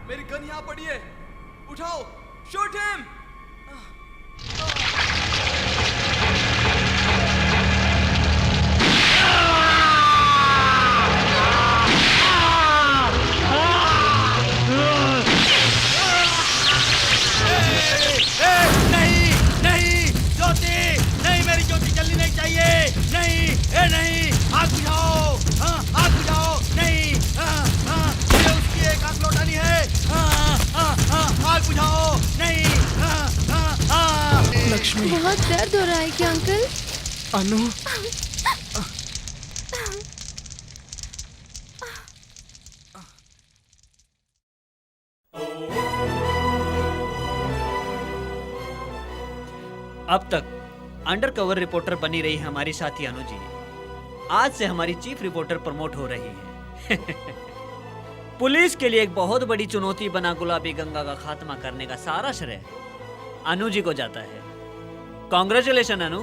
मेरी गन यहाँ पड़ी है, उठाओ, शूट हिम। लक्ष्मी। बहुत दर्द हो रहा है क्या अंकल? अनु। अब तक अंडरकवर रिपोर्टर बनी रही हमारी साथी अनु जी आज से हमारी चीफ रिपोर्टर प्रमोट हो रही है। पुलिस के लिए एक बहुत बड़ी चुनौती बना गुलाबी गंगा का खात्मा करने का सारा श्रेय अनु जी को जाता है। कॉन्ग्रेचुलेशन अनु।